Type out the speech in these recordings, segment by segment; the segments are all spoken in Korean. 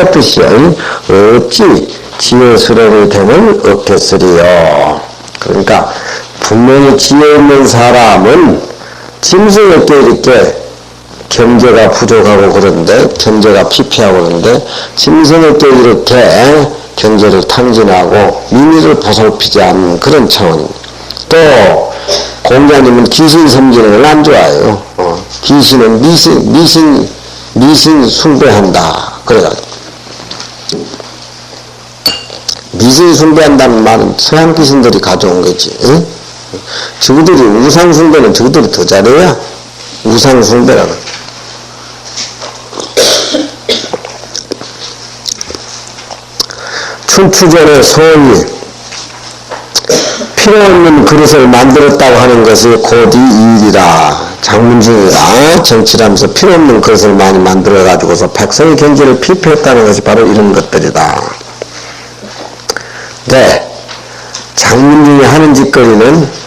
뜻이요. 어찌 지혜스러움이 됨을 얻겠으리요. 그러니까 분명히 지혜 있는 사람은 짐승에 때 이렇게 경제가 부족하고 그런데, 경제가 피폐하고 그런데, 짐승에 때 이렇게 경제를 탕진하고 민의를 보살피지 않는 그런 차원입니다. 또 공자님은 귀신 섬기는 걸 안 좋아해요. 귀신은 미신 숭배한다. 그래가지고 미신 숭배한다는 말은 서양 귀신들이 가져온 거지. 응? 저들이 우상 숭배는 저들이 더 잘해야 우상 숭배라는. 춘추전에 소위 필요없는 그릇을 만들었다고 하는 것이 곧 이 일이라. 장문중이가 정치하면서 필요없는 그릇을 많이 만들어가지고서 백성의 경제를 피폐했다는 것이 바로 이런 것들이다. 네, 장문중이 하는 짓거리는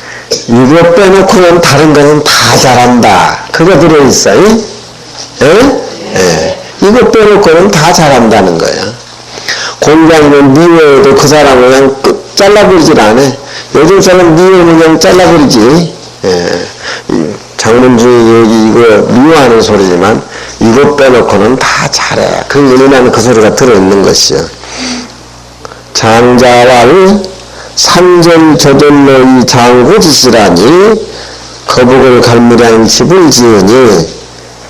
이거 빼놓고는 다른 거는 다 잘한다. 그거 들어있어요? 예? 이거 빼놓고는 다 잘한다는 거야. 공장이면 미워해도 그 사람을 그냥 잘라버리질 않아. 요즘 사람 미워하면 그냥 잘라버리지. 예. 장문중이 여기 이거 미워하는 소리지만 이거 빼놓고는 다 잘해. 그 의미나는 그 소리가 들어있는 것이요. 장자왈 산전저절로 이 장구짓이라니 거북을 갈무리한 집을 지으니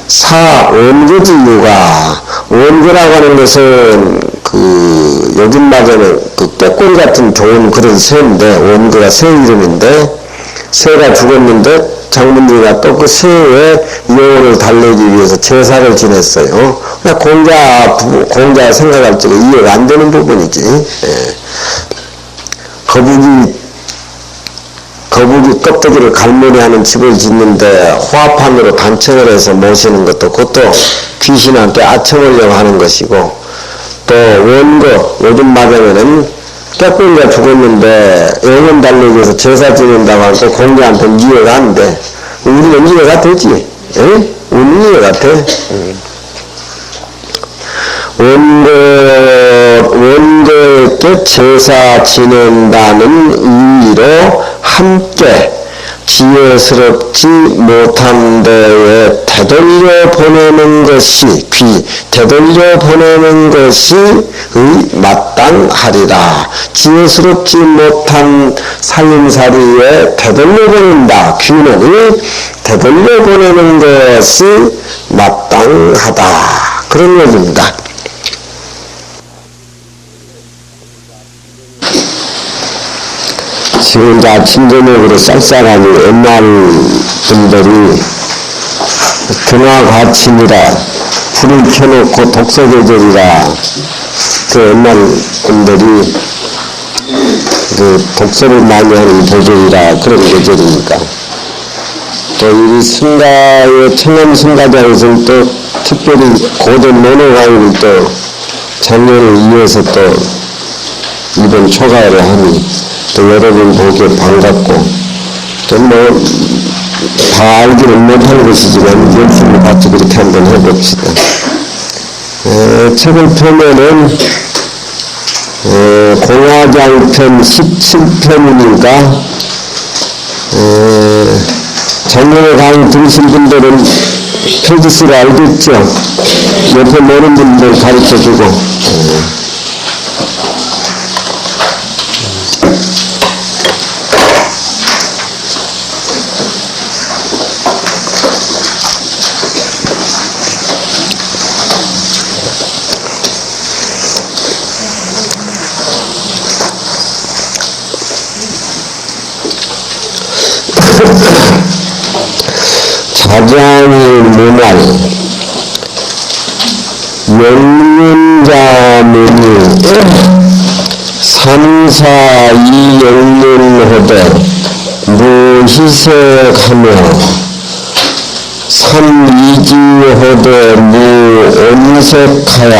사 원거지유가. 원거라고 하는 것은 그 요즘 말에는 그 꾀꼬리 같은 좋은 그런 새인데, 원거가 새 이름인데, 새가 죽었는데 장문중이가 또 그 새의 영혼을 달래기 위해서 제사를 지냈어요. 그러니까 공자 생각할 적에 이해가 안 되는 부분이지. 예. 거북이 껍데기를 갈무리하는 집을 짓는데 화판으로 단청을 해서 모시는 것도, 그것도 귀신한테 아청하려고 하는 것이고, 또 원거, 요즘 말하면은 꾀꼬리가 죽었는데 영혼 달래기 위해서 제사 지낸다고 하니까 공자한테는 이해가 안 돼. 우리는 이해가 되지. 응? 우리는 이해가 돼. 원거에게 제사 지낸다는 의미로 함께 지혜스럽지 못한 데에 되돌려 보내는 것이, 되돌려 보내는 것이 마땅하리라. 지혜스럽지 못한 살림살이에 되돌려 보낸다. 귀는 되돌려 보내는 것이 마땅하다. 그런 얘기입니다. 지금 이제 아침 저녁으로 쌀쌀하니 옛날 분들이 등화과침이라 불을 켜놓고 독서 계절이라 그 옛날 분들이 그 독서를 많이 하는 계절이라 그런 계절이니까, 또 이 승가의 청년 승가장에서는 또 특별히 고된 논어가을을 또 작년을 이어서 또 이번 초가을에 하니 또 여러분 보기에 반갑고, 또 뭐 다 알기는 못하는 것이지만 열심히 같이 그렇게 한번 해봅시다. 책을 펴면은 공화장편 17편이니까 작년에 강의 들으신 분들은 페이지수를 알겠죠? 옆에 모르는 분들 가르쳐주고. 자장의 문활 영륜자문이 삼사이영륜호대 무희색하며 삼이지호대 무온색하야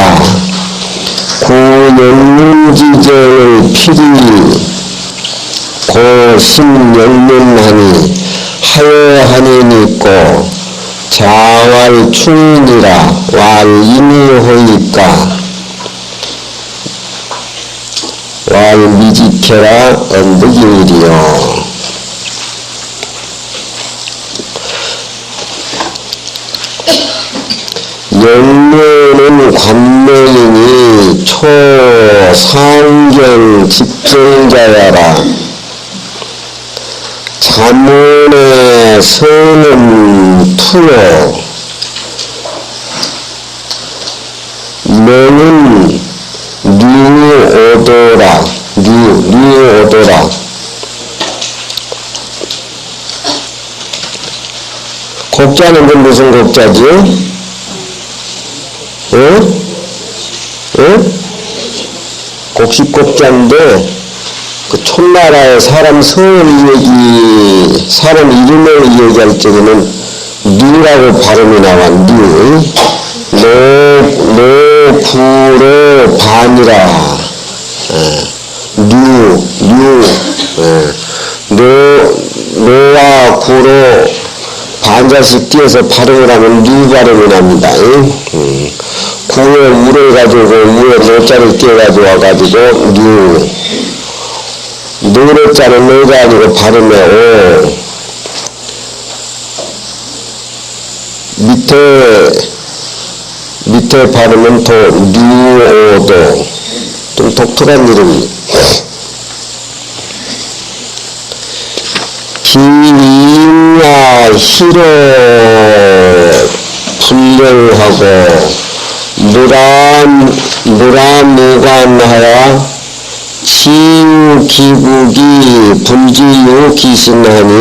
구영륜지정을 필히 고심영륜하니 하여하니 있고 자왈 충이니라 왈이니호이까 날 미지켜라 언덕이니리요. 영문은 관명이니 초상경 집정자야라. 자문의 선은 투요. 명은 류오도라. 류오도라. 곡자는 그 무슨 곡자지? 곡식곡자인데 그 촌나라의 사람 성을 사람 이름을 얘기할 적에는 류라고 발음이 나와. 노부로 반이라. 노와 구로 반자씩 띄어서 발음을 하면 류 발음이 납니다. 구에 우를 가지고 우에 노자를 띄어가지고 와가지고 노자는 노가 아니고 발음에 오. 밑에 발음은 도, 류오도. 좀 독특한 이름이. 기인야 희로 불령하고 무라무관하여 치유기국이 불지유 기신하니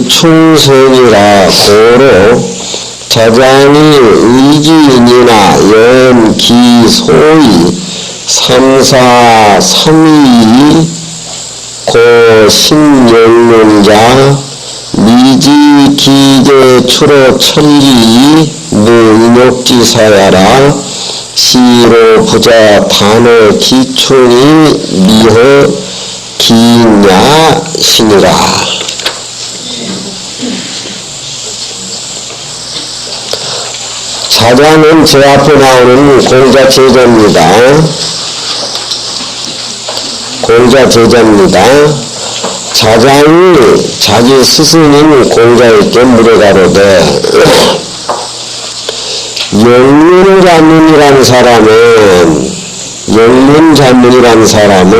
기충성이라 고로 자장이 의기인이나 연기소이 삼사삼위 고신영론자 미지기계 추로 천리 무인욕지사야라. 시로 부자 단어 기충이 미허 기냐 신이라. 자자는 제 앞에 나오는 공자 제자입니다. 공자 제자입니다. 자장이 자기 스승인 공자에게 물어가로되 영륜자문이란 사람은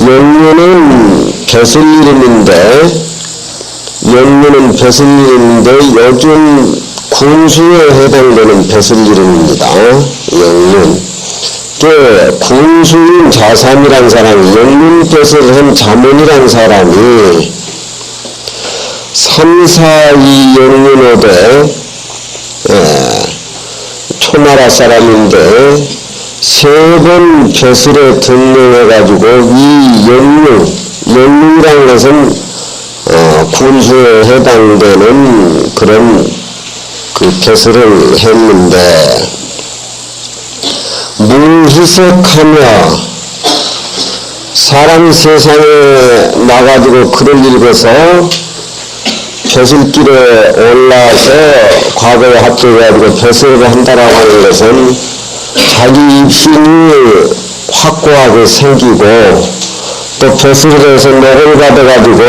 영륜은 벼슬 이름인데 요즘 군수에 해당되는 벼슬 이름입니다. 영륜. 군수인 자삼이란 사람이 영륜뜻을 한 자문이란 사람이 삼사이 영륜어대 초나라 사람인데 세 번 벼슬에 등록해가지고 이 영륜이라는 것은 군수에 해당되는 그런 그 벼슬을 했는데 물희석하며 사람 세상에 나가지고 글을 읽어서 벼슬길에 올라서 과거에 합격해가지고 벼슬을 한다라고 하는 것은 자기 입신이 확고하게 생기고 또 벼슬을 해서 목을 받아가지고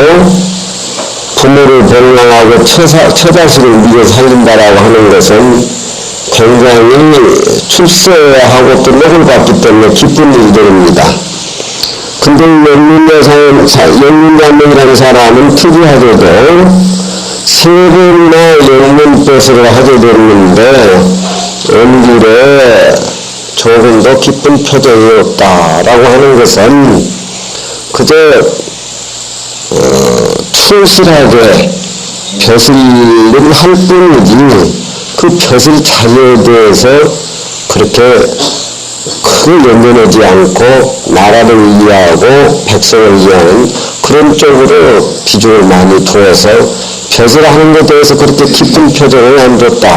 부모를 번영하고 처자식을 믿어 살린다라고 하는 것은 굉장히 출세하고 또 목을 받기 때문에 기쁜 일들입니다. 근데 영륜자문이라는 사람은 특이하게도 세 번이나 영륜뜻을 하게 됐는데 언길에 조금도 기쁜 표정이 없다라고 하는 것은 그저 충실하게 벼슬을 할 뿐이지 그 벼슬 자료에 대해서 그렇게 크게 연연하지 않고 나라를 이해하고 백성을 이해하는 그런 쪽으로 비중을 많이 두어서 벼슬하는 것에 대해서 그렇게 기쁜 표정을 안 줬다.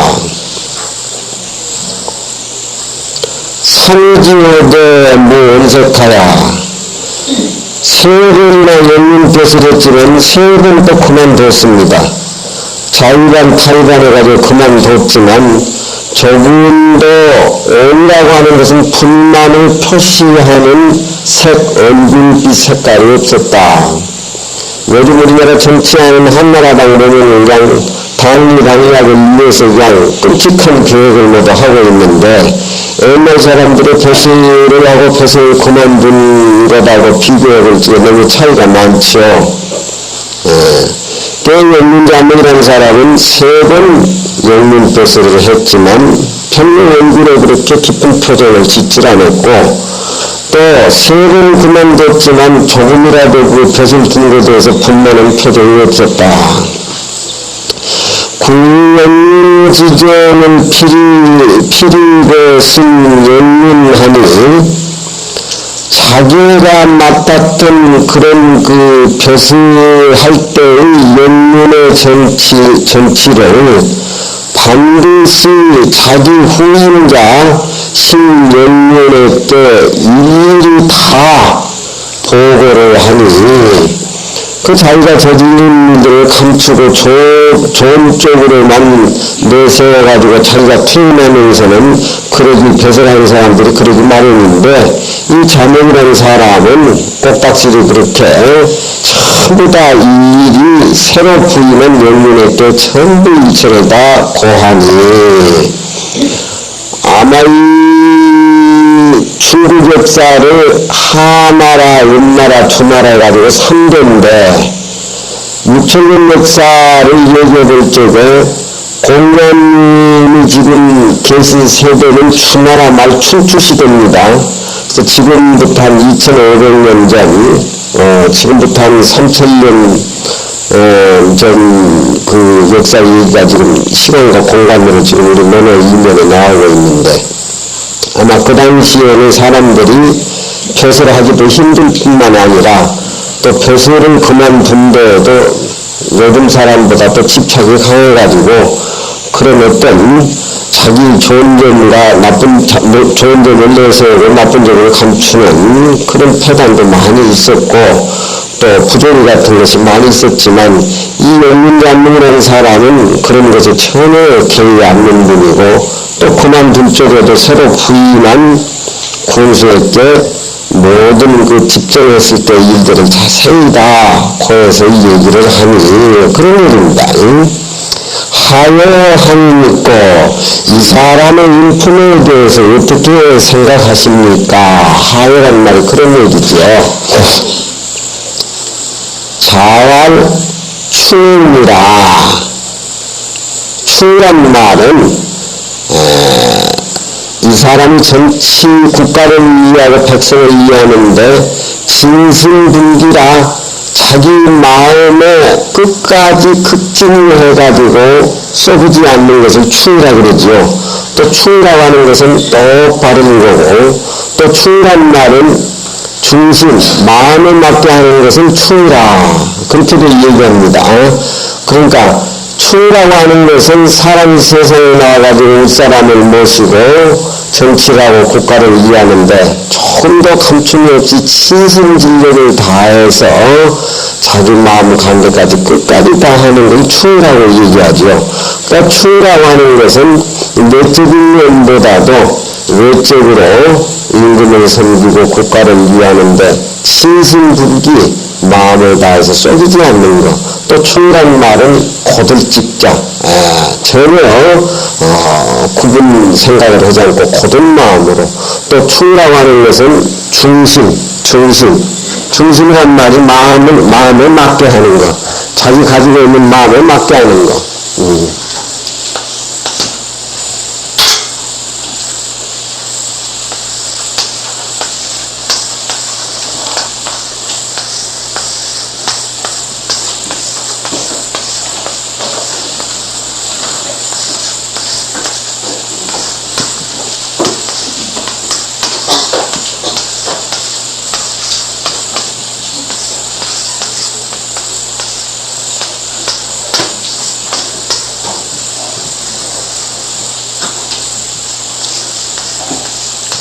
상지오대 무언석하야 세 번이나 영륜뜻을 했지만 세 번 또 그만뒀습니다. 자유반 탈반해가지고 그만뒀지만 조금도 온이라고 하는 것은 불만을 표시하는 얼굴빛 색깔이 없었다. 요즘 우리나라 정치하는 한나라당 보면 그냥 당이라고 위해서 그냥 끔찍한 계획을 모두 하고 있는데, 옛날 사람들이 벼슬을 하고 벼슬 그만둔 것하고 비교해볼 때 너무 차이가 많죠. 영문자문이라는 사람은 3번 영문 벼슬을 했지만 별로 얼굴에 그렇게 기쁜 표정을 짓질 않았고, 또 3번 그만뒀지만 조금이라도 그 벼슬 둔 것에 대해서 불만한 표정이 없었다. 구연지조는 피리고 쓴 연문하니 자기가 맡았던 그런 그 벼슬할 때의 연문의 정치를 반드시 자기 후임자 신연문에게 일일이 다 보고를 하니, 그 자기가 저지른 일들을 감추고 좋은 쪽으로만 내세워가지고 자기가 태어나면서는 그러기 벼슬하는 사람들이 그러기 마련인데, 이 자명이라는 사람은 꼭박지를 그렇게 전부 다 이 일이 새로 부임한 영문에게 전부 일체를 다 고하니, 아마 이 중국 역사를 하나라, 은나라, 주나라 해가지고 3대인데 6천년 역사를 얘기해볼 적에 공연이 지금 계신 세대는 주나라 말 춘추시대입니다. 그래서 지금부터 한 2500년 전, 지금부터 한 3000년 전 그 역사 얘기가 지금 시간과 공간으로 지금 우리 논어 이면에 나오고 있는데, 아마 그 당시에는 사람들이 벼슬을 하기도 힘들 뿐만 아니라 또 벼슬을 그만둔데도 요즘 사람보다 또 집착이 강해가지고 그런 어떤 자기 좋은 점과 좋은 점을 내세우고 나쁜 점을 감추는 그런 패단도 많이 있었고, 또 부조리 같은 것이 많이 있었지만, 이 영문자문이라는 사람은 그런 것에 전혀 개의 않는 분이고, 또 그만둔 쪽에도 새로 부임한 군수에게 모든 그 집정했을 때 일들을 자세히 다 고해서 얘기를 하니 그런 일입니다. 하여함이 있고, 이 사람의 인품에 대해서 어떻게 생각하십니까? 하여란 말이 그런 얘기죠. 자활 추이라. 추란 말은 이 사람이 정치 국가를 이해하고 백성을 이해하는데 진심분기라 자기 마음에 끝까지 극진을 해가지고 쏘지 않는 것을 추이라 그러죠. 또 추이라고 하는 것은 똑바른 거고, 또 추이란 말은 중심, 마음에 맞게 하는 것은 추이라 그렇게도 얘기합니다. 그러니까 추이라고 하는 것은 사람이 세상에 나와가지고 윗사람을 모시고 정치라고 국가를 이해하는데 조금 더 감춤이 없이 치신진력을 다해서 자기 마음 가운데까지 끝까지 다 하는 걸 추이라고 얘기하죠. 그러니까 추이라고 하는 것은 내적인 면보다도 외적으로 임금을 섬기고 국가를 이해하는데 신신불기 마음을 다해서 쏘기지 않는 것. 또 추이란 말은 고들직자, 전혀 구분 생각을 하지 않고 고든 마음으로. 또 추이라고 하는 것은 중심이란 말이 마음에 맞게 하는 것, 자기 가지고 있는 마음에 맞게 하는 것.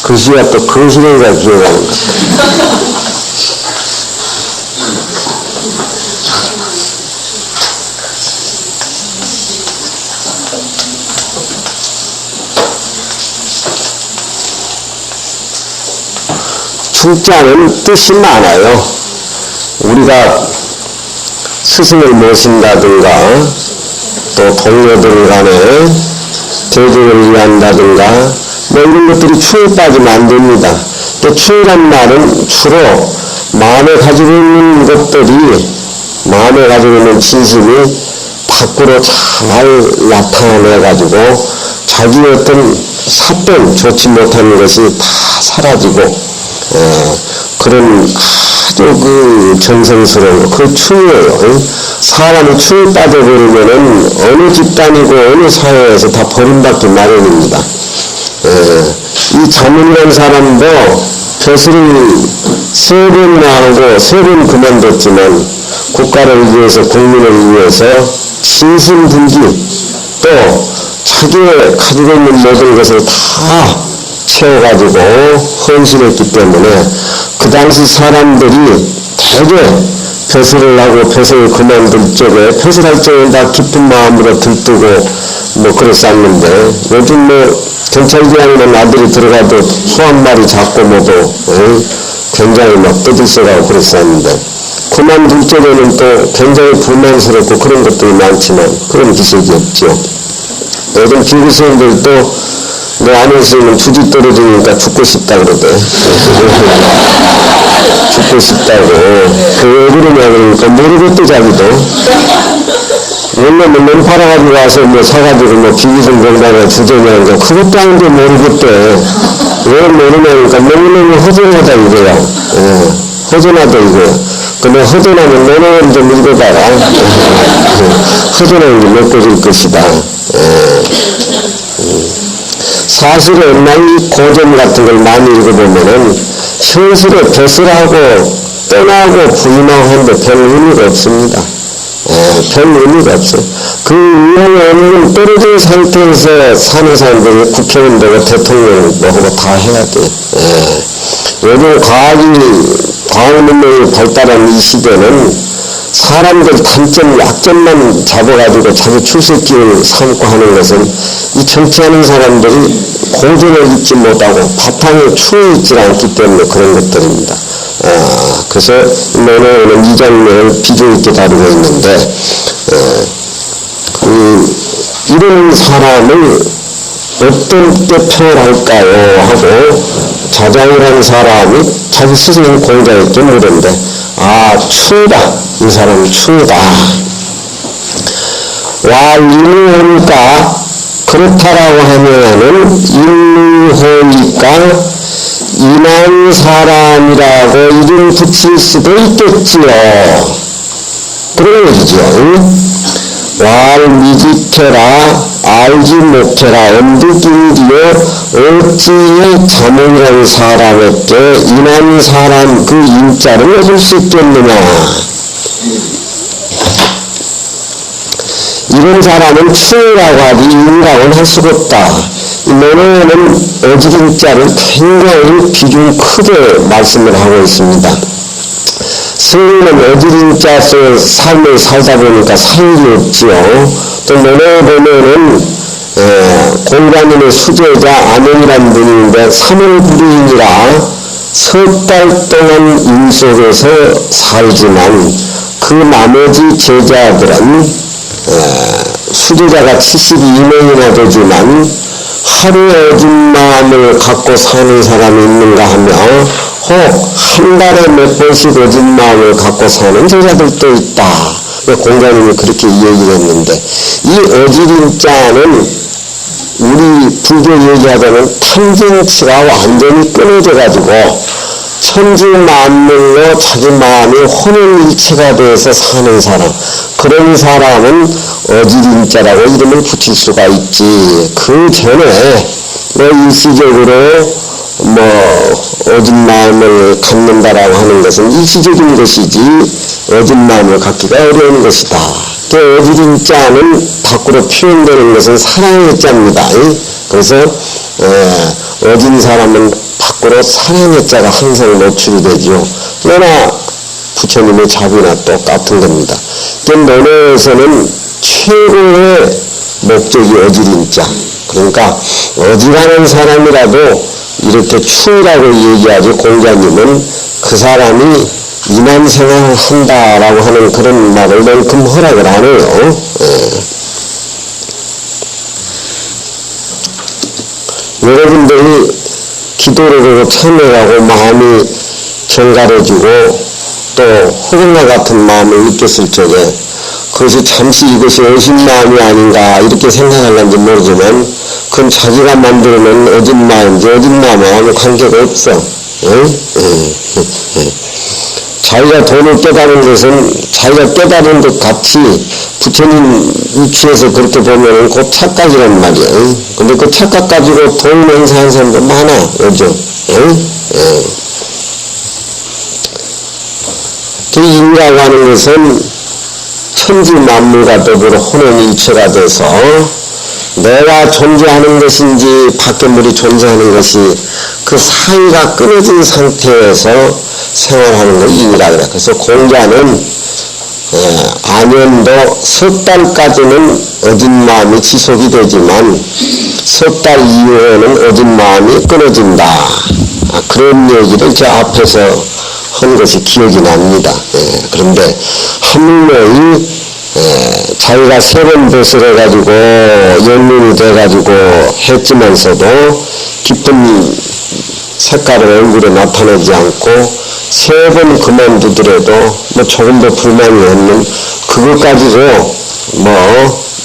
글씨가 또 거시기가 기억하는 것 같아요. 출자는 뜻이 많아요. 우리가 스승을 모신다든가 또 동료들 간에 대중을 위한다든가 뭐 이런 것들이 추에 빠지면 안 됩니다. 또 추란 말은 주로 마음에 가지고 있는 것들이 마음에 가지고 있는 진심이 밖으로 잘 나타내가지고 자기 어떤 삿된 좋지 못한 것이 다 사라지고 그런 아주 그 정성스러운 그 추예요. 사람이 추에 빠져버리면은 어느 집단이고 어느 사회에서 다 버림받기 마련입니다. 이 자문이라는 사람도 벼슬을 3번 나오고 3번 그만뒀지만 국가를 위해서 국민을 위해서 신신분기 또 자기의 가지고 있는 모든 것을 다 채워가지고 헌신했기 때문에 그 당시 사람들이 되게 벼슬을 하고 벼슬을 그만둘 적에 벼슬할 적에 다 기쁜 마음으로 들뜨고 뭐 그랬었는데 요즘 뭐 경찰대학원 아들이 들어가도 소 한 마리 잡고 뭐도 굉장히 막 떠들썩하고 그랬었는데 그만둘 적에는 또 굉장히 불만스럽고 그런 것들이 많지만 그런 기색이 없죠. 요즘 기부생들도 내 안에 있으면 주지 떨어지니까 죽고 싶다 그러대. 죽고 싶다고. 왜 그러냐 그러니까 모르겠대 자기도. 원래 뭐 팔아가지고 와서 뭐 사가지고 뭐 기부생 공단에 주제냐니까 그것도 아닌데 모르겠대. 왜 모르냐니까 너무너무 허전하다 이거야. 허전하다 이거야. 근데 허전하면 너는 좀 읽어봐라. 허전한 게 메꿔질 것이다. 사실은 이 고전 같은 걸 많이 읽어보면은 현실에 벼슬하고 떠나고 부인하고 하는데 별 의미가 없습니다. 별 의미가 없어요. 그 의미는 떨어진 상태에서 사는 사람들이 국회의원 되고 대통령 뭐 하고 다 해야 돼. 요즘 과학 문명이 발달한 이 시대는 사람들 단점, 약점만 잡아가지고 자기 출세기를 삼고 하는 것은 이 정치하는 사람들이 고전을 잊지 못하고 바탕에 추해 있지 않기 때문에 그런 것들입니다. 그래서 오늘은 이 장면을 비중 있게 다루고 있는데, 이런 사람을 어떻게 표현할까요? 하고 자장이라는 사람이 자기 스승을 공자에게 물었는데 추다. 이 사람은 추다. 와 인후니까 그렇다라고 하면은 인후니까 인한 사람이라고 이름 붙일 수도 있겠지요. 그런 것이죠. 왈 미지태라 알지 못해라 엄두긴디요 어찌에 자문이라는 사람에게 인한 사람 그 인자를 얻을 수 있겠느냐. 이런 사람은 추라고 하지 인이라고는 할 수가 없다. 이 논어에는 어지린자를 굉장히 비중 크게 말씀을 하고 있습니다. 스님은 어지린자 속에 삶을 살다 보니까 살이 없지요. 또 논어에 보면은 공자님의 수제자 안영이라는 분인데 3월 불이니라 석 달 동안 인 속에서 살지만 그 나머지 제자들은 수제자가 72명이나 되지만 하루에 어진 마음을 갖고 사는 사람이 있는가 하며 혹 한 달에 몇 번씩 어진 마음을 갖고 사는 제자들도 있다. 공자님이 그렇게 얘기를 했는데 이 어지린자는 우리 불교 얘기하자면 탐진치가 완전히 끊어져 가지고 천지만물로 자기 마음이 혼연일체가 돼서 사는 사람, 그런 사람은 어지린자라고 이름을 붙일 수가 있지. 그 전에 일시적으로 어진 마음을 갖는다라고 하는 것은 일시적인 것이지 어진 마음을 갖기가 어려운 것이다. 그 어지린자는 밖으로 표현되는 것은 사랑의 자입니다. 그래서 어진 사람은 밖으로 사랑의 자가 항상 노출이 되지요. 너나 부처님의 자비나 똑같은 겁니다. 논어에서는 최고의 목적이 어지린자. 그러니까 어지간한 사람이라도 이렇게 추라고 얘기하지, 공자님은 그 사람이 이난생활을 한다라고 하는 그런 말을 만큼 허락을 안 해요. 여러분들이 기도를 하고 참여하고 마음이 정갈해지고 또 호감과 같은 마음을 느꼈을 적에 그것이 잠시 이것이 어진 마음이 아닌가 이렇게 생각할는지 모르지만 그건 자기가 만들어낸 어진 마음인지 어진 마음하고는 관계가 없어. 자기가 돈을 깨달은 것은 자기가 깨달은 것 같이 부처님 위치에서 그렇게 보면은 그 착각이란 말이에요. 근데 그 착각 가지고 돈 행사하는 사람도 많아, 요즘. 그 인가라고 하는 것은 천지 만물과 더불어 혼연일체가 돼서 내가 존재하는 것인지 밖에 존재하는 것이 그 사이가 끊어진 상태에서 생활하는 걸 인이라 그래. 그래서 공자는 안연도 석 달까지는 어진 마음이 지속이 되지만 석 달 이후에는 어진 마음이 끊어진다. 그런 얘기를 저 앞에서 한 것이 기억이 납니다. 그런데 하물며 자기가 3번 뱃을 해가지고 연륜이 돼가지고 했지만서도 기쁜 색깔을 얼굴에 나타내지 않고 3번 그만두더라도 조금도 불만이 없는 그것 가지고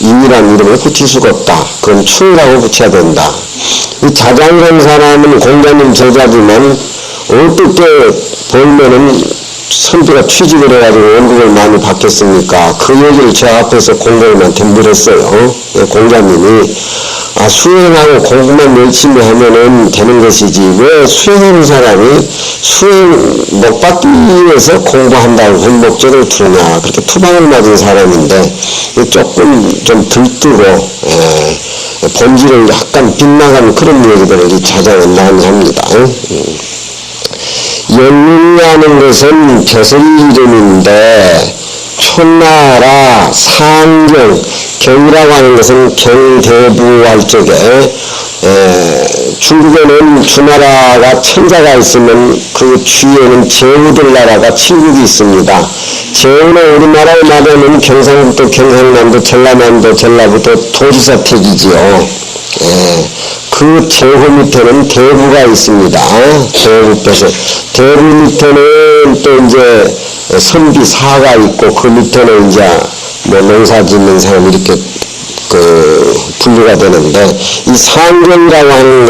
인이란 이름을 붙일 수가 없다. 그건 추라고 붙여야 된다. 이 자장이라는 사람은 공자님 제자지만 어떻게 보면은 선비가 취직을 해가지고 원국을 많이 받겠습니까? 그 얘기를 제 앞에서 공자님한테 물었어요. 공자님이 수행하고 공부만 열심히 하면은 되는 것이지 왜 수행하는 사람이 수행 못 받기 위해서 공부한다고 그 목적을 두느냐. 그렇게 투방을 맞은 사람인데 조금 좀 들뜨고 본질을 약간 빗나간 그런 얘기들을 이 자장은 많이 합니다. 연륜이라는 것은 벼슬 이름인데 촌나라 상경 경이라고 하는 것은 경대부할 적에 중국에는 주나라가 천자가 있으면 그 주위에는 제후들 나라가 칠국이 있습니다. 제후는 우리나라에 말하면 경상북도 경상남도 전라남도 전라북도 도지사택이지요. 그 제후 밑에는 대부가 있습니다. 대부께서 대부 밑에는 또 이제 선비사가 있고 그 밑에는 이제 농사 짓는 사람 이렇게 분류가 되는데 이 상경이라고 하는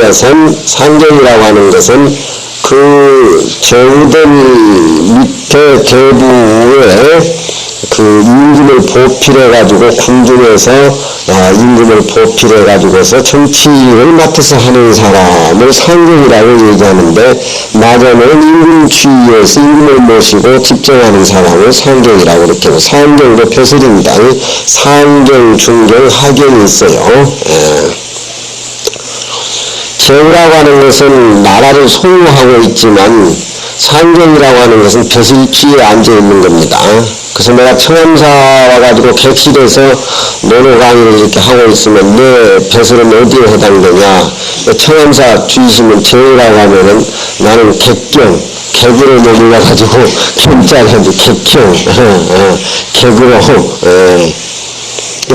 것은 그 제후들 밑에 대부에 그 임금을 보필해가지고 궁중에서 임금을 보필해가지고서 정치를 맡아서 하는 사람을 상경이라고 얘기하는데 맞아는 임금 주위에서 임금을 모시고 집정하는 사람을 상경이라고 그렇게 하고 상경도 벼슬입니다. 상경, 중경, 하경이 있어요. 제후라고 하는 것은 나라를 소유하고 있지만 상경이라고 하는 것은 벼슬지에 앉아있는 겁니다. 그래서 내가 청암사 와가지고 객실에서 논어 강의를 이렇게 하고 있으면 내 벼슬은 어디에 해당되냐. 청암사 주이시면 제후라고 하면은 나는 객으로 머물러가지고 경자가지고 객경, 객으로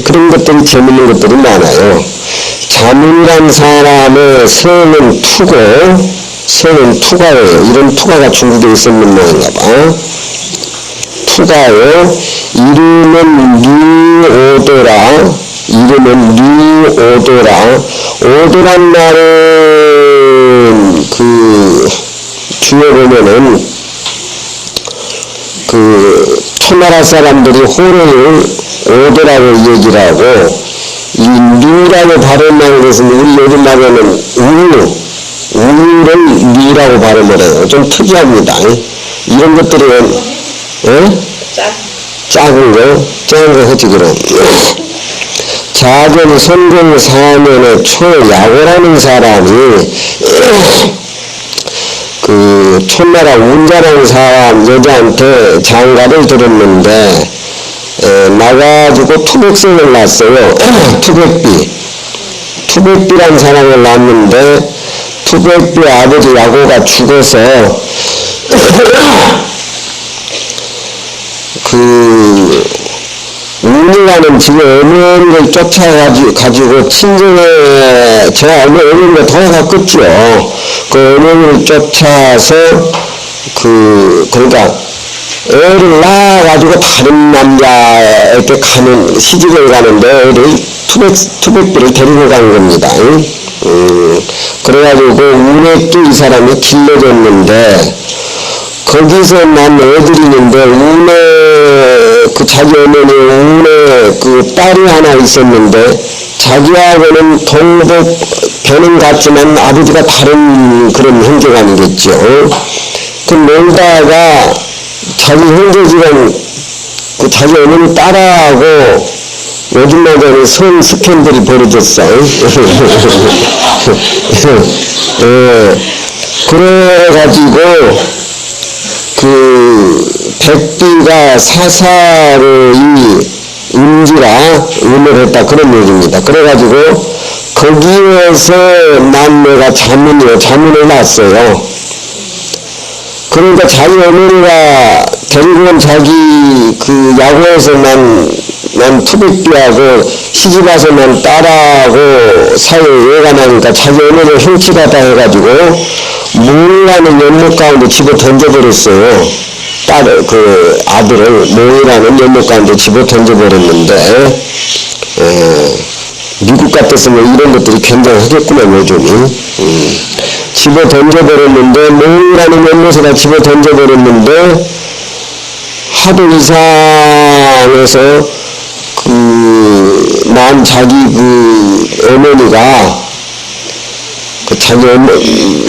그런 것들이 재밌는 것들이 많아요. 자문이란 사람의 성은 투가예요. 이런 투가가 중국에 있었는 모양인가 봐. 투가요. 이름은 류오도라. 오도란 말은 뒤에 보면은 초나라 사람들이 호를 오도라고 얘기를 하고 이 류라고 발음하는 것은 우리 요즘 말하면 우유를 류라고 발음을 해요. 좀 특이합니다. 이런 것들은 작은 거 하지 그럼. 자전 선경 사면의 초야고라는 사람이 촌나라 운자라는 사람 여자한테 장가를 들었는데 나가지고 투백성을 낳았어요. 투백비란 사람을 낳았는데 투백비 아버지 야고가 죽어서 운이라는 집에 어머니를 쫓아가지고 친정에 저 어머니가 돌아갔겠죠. 그 어머니를 쫓아서 그러니까 애를 낳아가지고 다른 남자에게 시집을 가는데 애를 투백비를 데리고 간 겁니다. 그래가지고 운에 또 이 사람이 길러졌는데 거기서 난 애들이 있는데 운에 자기 어머니 운에 딸이 하나 있었는데 자기하고는 동복 변은 같지만 아버지가 다른 그런 형제간이겠죠. 놀다가 자기 형제지간 자기 어머니 딸하고 요즘 말대로 성 스캔들이 벌어졌어. 그래가지고 백비가 사사로이 운을 했다 그런 얘기입니다. 그래가지고 거기에서 남매가 자문을 낳았어요. 그러니까 자기 어머니가 데리고 온 자기 야고에서 난 투백비하고 시집와서 난 딸하고 사이에 애가 나니까 자기 어머니가 흉측하다 해가지고 모이라는 연못 가운데 집어 던져버렸어요. 아들을 모이라는 연못 가운데 집어 던져버렸는데 미국 같았으면 이런 것들이 굉장하겠구만 요즘이. 집어 던져버렸는데 모이라는 연못에다 집어 던져버렸는데 하도 이상해서 난 자기 어머니가 자기 어머니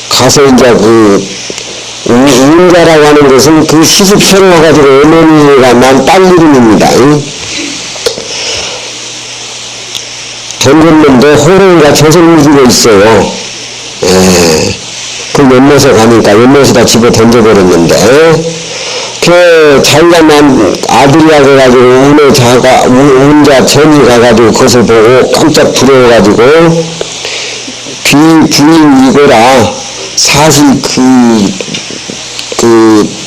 가서 이제 운자라고 하는 것은 시집 새로 와가지고 어머니가 난 딸 이름입니다. 던졌는데 호롱이가 젖을 묻고 있어요. 그 연못에 가니까 연못에다 집어 던져버렸는데 자기가 난 아들이라고 해가지고 운자 전이 가가지고 그것을 보고 깜짝 두려워가지고 부인이거라 사실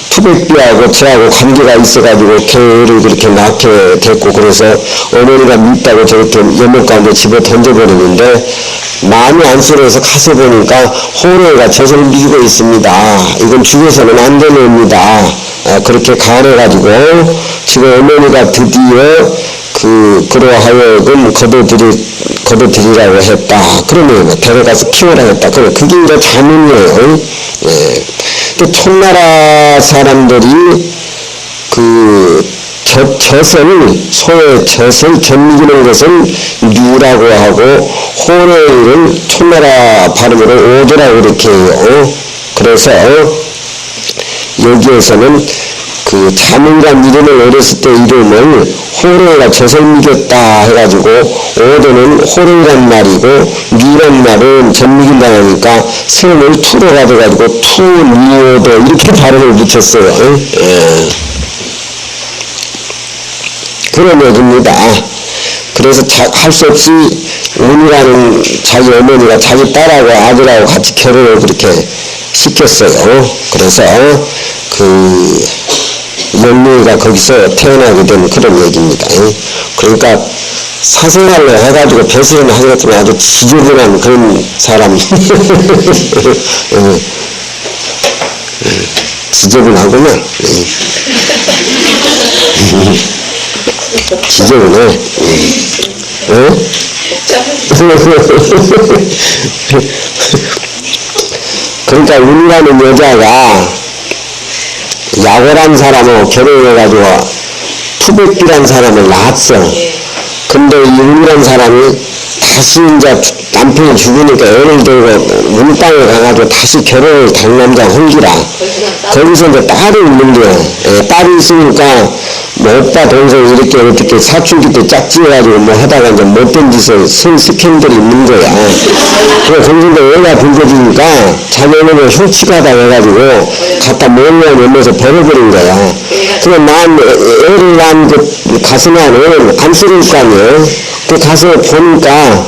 투백비하고 저하고 관계가 있어가지고 걔를 그렇게 낳게 됐고 그래서 어머니가 믿다고 저렇게 연못 가운데 집어 던져버리는데 마음이 안쓰러워서 가서 보니까 호로가 젖을 미고 있습니다. 이건 죽여서는 안 되는 겁니다. 그렇게 가해가지고 지금 어머니가 드디어 그러하여금 거둬들이라고 했다. 그러면 데려가서 키워라 했다. 그게 이제 자문이에요. 또 촌나라 사람들이 소의 젖을 견기는 것은 뉴라고 하고 호레이를 촌나라 발음으로 오드라고 이렇게 해요. 그래서 여기에서는 자문이란 이름을 어렸을 때 이름을 호레이가 젖을 미겼다 해가지고 오드는 호레이란 말이고 뉴란 말은 젖 미긴다 하니까 성을 투로 가져가지고 투니오드 이렇게 발음을 붙였어요. 그런 얘기입니다. 그래서 할 수 없이 운이라는 자기 어머니가 자기 딸하고 아들하고 같이 결혼을 그렇게 시켰어요. 그래서 영미가 거기서 태어나게 된 그런 얘기입니다. 그러니까 사생활로 해가지고 배수는 하겠지만 아주 지저분한 그런 사람. 지저분하구만. 지저분해. 그러니까 운이라는 여자가 야고란 사람하고 결혼해가지고 투백비란 사람을 낳았어. 근데 이 운이란 사람이 다시 이제 남편이 죽으니까 애를 들고 문땅에 가가지고 다시 결혼을 당 남자 홍기라. 거기서 이제 딸이 있는 거야. 딸이 있으니까 뭐 오빠 동생 이렇게 어떻게 사춘기 때 짝지어가지고 뭐 하다가 이제 못된 짓을 쓴 스캔들이 있는 거야. 그래서 거기서 애가 불거지니까 자기 어머니가 흉측하다 해가지고 갖다 몰래 내면서 버려버린 거야. 그래서 난 애를 낳은 가슴에는 안쓰러울 거 아니에요. 그 가서 보니까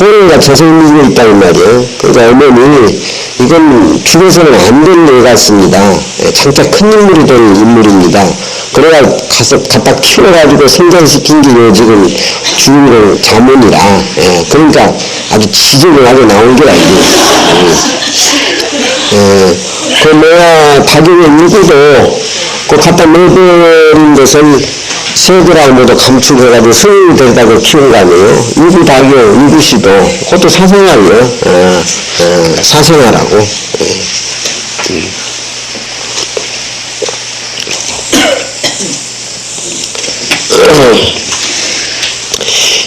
혼을 갖춰서 움직이고 있다는 말이에요. 그러니까 어머니 이건 죽어서는 안 될 일 같습니다. 장차 큰 인물이 될 인물입니다. 그래가 가서 갖다 키워가지고 성장시킨 게 지금 주인공 자문이라. 그러니까 아주 지저분하게 나온 게 아니에요. 그 내가 다경에 일구도 그 갖다 넣어버린 것을 새들하고 모두 감축해가지고 성인이 되다고 키운 거 아니에요. 일구 다경, 일구씨도 그것도 사생활이에요. 사생활하고.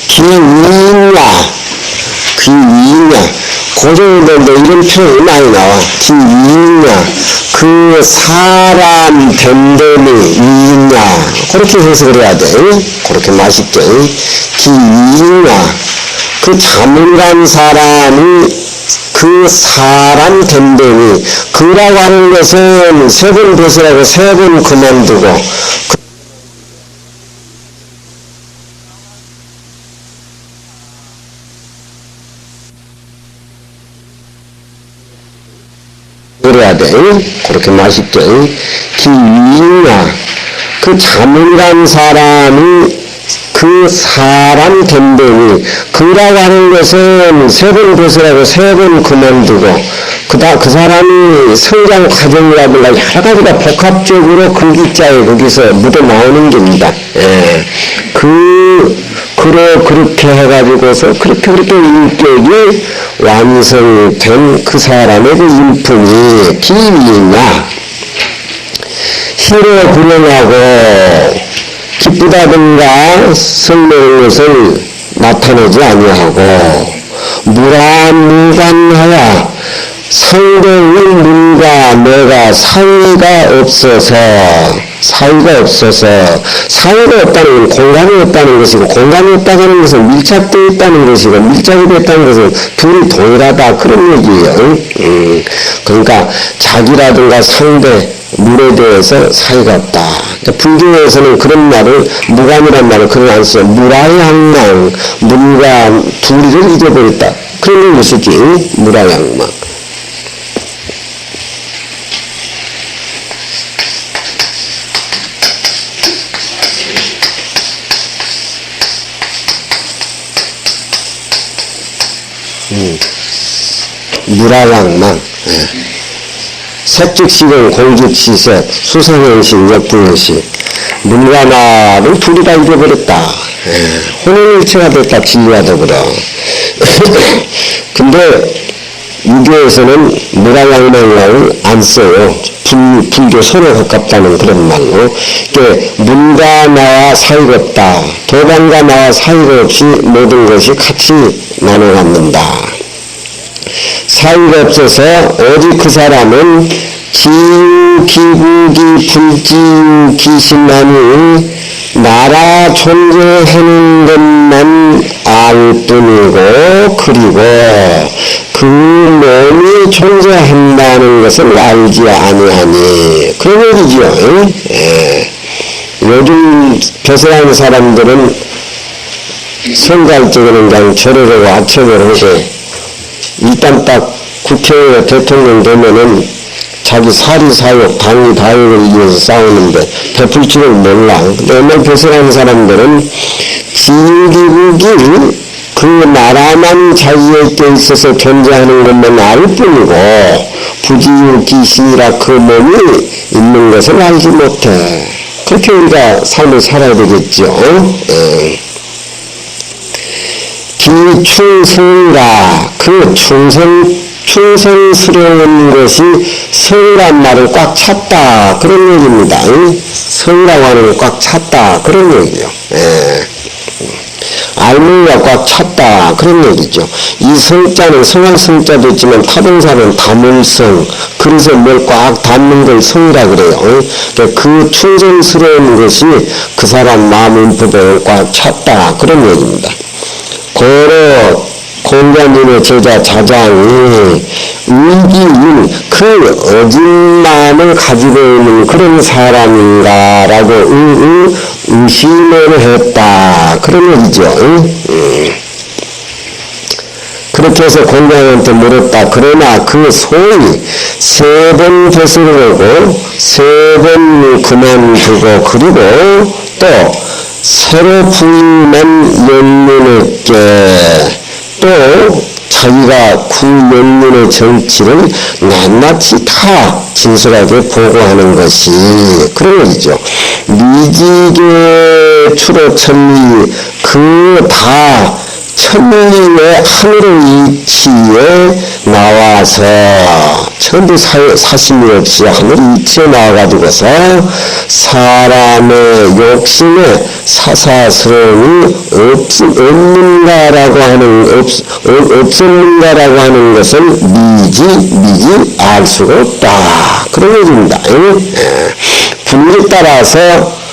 김이냐 귀이냐 고정되는데 이런 표현이 많이 나와. 귀이냐 그 사람 됨됨이 이냐 그렇게 해석을 해야 돼. 그렇게 맛있게. 귀이냐 그 자문한 사람이 그 사람 됨됨이 그라고 하는 것은 세 번 벗으라고 세 번 그만두고 그래야 돼. 그렇게 맛있게. 기이냐 그 자문한 사람이 그 사람 됨됨이 그라고 하는 것은 세 번 벗으라고 세 번 그만두고 그 사람이 성장 과정이라든가 여러 가지가 복합적으로 글귀자에 거기서 묻어 나오는 겁니다. 그렇게 해가지고서 그렇게 인격이 완성된 그 사람의 그 인품이 기이냐 희로 불행하고 기쁘다든가 설레는 것을 나타내지 아니하고 무관하여 상대의 물과 내가 사이가 없어서 사이가 없다는 건 공간이 없다는 것이고 공간이 없다는 것은 밀착되어 있다는 것이고 밀착이 됐다는 것은 둘이 동일하다 그런 얘기예요. 그러니까 자기라든가 상대 물에 대해서 사이가 없다. 그러니까 불교에서는 그런 말을 무관이란 말을 그걸 안 써요. 무라양망 물과 둘이를 잊어버렸다. 그런 걸 쓰지. 무라양망. 무라양망. 색즉시공 공즉시색 수상형식 역부형식 물과 나를 둘이 다 잊어버렸다. 혼연일체가 됐다. 진리가 되버려. 근데 유교에서는 무라양망을 안 써요. 불교 서로 가깝다는 그런 말로. 문과 나와 사이가 없다. 도반과 나와 사이가 없이 모든 것이 같이 나눠 갖는다. 사이가 없어서 오직 그 사람은 지유 기국이 불지유 기신만이 나라 존재하는 것만 알 뿐이고 그리고 그 몸이 존재한다는 것을 알지 아니하니 그런 얘기죠. 요즘 벼슬하는 사람들은 선거할적으로는 그냥 절을 하고 아첨을 하고 일단 딱 국회 대통령 되면은 자기 사리사욕, 당리다욕을 위해서 싸우는데 베풀 줄을 몰라. 근데 옛날 벼슬하는 사람들은 지유기국이 그 나라만 자기에게 있어서 존재하는 것만 알 뿐이고 부지유 기신이라 그 몸이 있는 것을 알지 못해. 그렇게 우리가 삶을 살아야 되겠죠. 기충성이라 그 충성스러운 것이 성이란 말을 꽉 찼다 그런 얘기입니다. 성이라고 하는 걸 꽉 찼다 그런 얘기죠. 알무가 꽉 찼다 그런 얘기죠. 이 성자는 성할 성자도 있지만 타동사는 담을성 그래서 뭘 꽉 담는 걸 성이라 그래요. 그 충성스러운 것이 그 사람 마음 인법에 꽉 찼다 그런 얘기입니다. 고로 공자님의 제자 자장이 의기인 그 어진만을 가지고 있는 그런 사람인가라고 의심을 했다 그런 얘기죠. 그렇게 해서 공자한테 물었다. 그러나 그 소위 3번 벼슬을 하고 3번 그만두고 그리고 또 새로 부임한 연륜에게 또 자기가 그 연륜의 정치를 낱낱이 다 진솔하게 보고하는 것이 그런 것이죠. 미지계 추로 천리 그 다 천리의 하늘의 이치에 나와서 전부 사심이 없이 하늘의 이치에 나와가지고서 사람의 욕심에 사사스러움이 없는가라고 하는 것을 미지 알 수가 없다. 그런 얘기입니다. 분위기에 따라서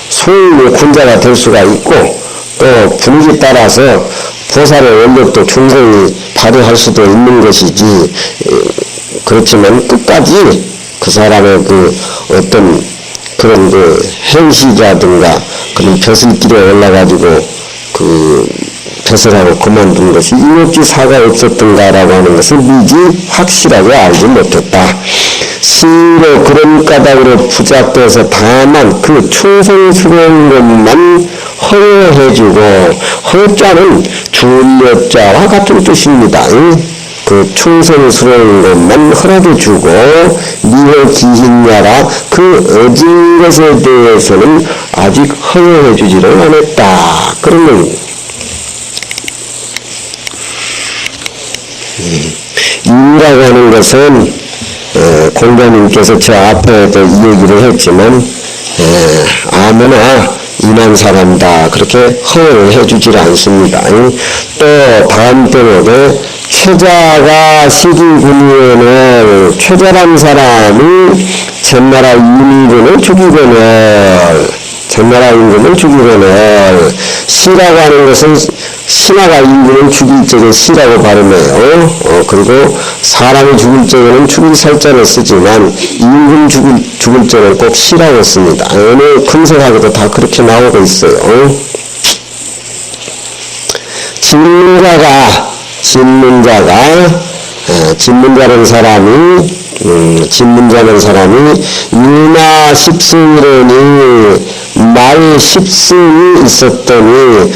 소인의 군자가 될 수가 있고 또 분위기에 따라서 보살의 원력도 충분히 발휘할 수도 있는 것이지 그렇지만 끝까지 그 사람의 그 어떤 그런 그 행실이라든가 그런 벼슬길에 올라가지고 그 벼슬하고 그만둔 것이 인욕지사가 없었던가라고 하는 것을 미지 확실하게 알지 못했다. 시로 그런 까닭으로 부잡돼서 다만 그 충성스러운 것만 허여해주고 허자는 줄여자와 같은 뜻입니다. 그 충성스러운 것만 허락해주고 미호 기hin야라 그 어진 것에 대해서는 아직 허여해주지를 않았다. 그런 의미입니다. 이유라고 하는 것은 공자님께서 저 앞에도 이 얘기를 했지만 아무나 인한 사람다 그렇게 허용을 해주질 않습니다. 또 다음 때문에 최자가 시기군의원을 최자란 사람이 전나라 임금을 죽이거늘 시라고 하는 것은 신하가 임금을 죽일 적에 시라고 발음해요. 그리고 사람이 죽을 적에는 죽일 살자를 쓰지만 임금 죽을 적에는 꼭 시라고 씁니다. 어느 금색하게도 다 그렇게 나오고 있어요. 진문자라는 사람이 유나 10승이라니 말 10승이 있었더니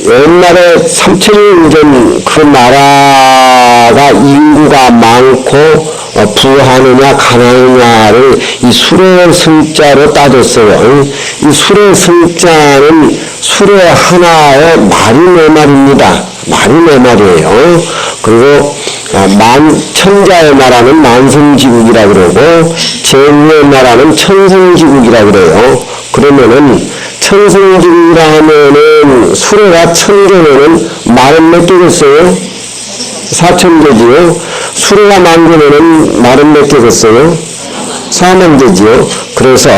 옛날에 3000년 전 그 나라가 인구가 많고 부하느냐 가난하느냐를 이 수레 승자로 따졌어요. 이 수레 승자는 수레 하나에 말이 4마리입니다. 말이 4마리예요. 그리고 천자의 나라는 만성지국이라 그러고 제후의 나라는 천성지국이라 그래요. 그러면은 천성지국이라 하면은 수레가 1000개면은 말은 몇 개겠어요? 4000개지요. 수레가 10,000개면은 말은 몇 개겠어요? 40,000개지요. 그래서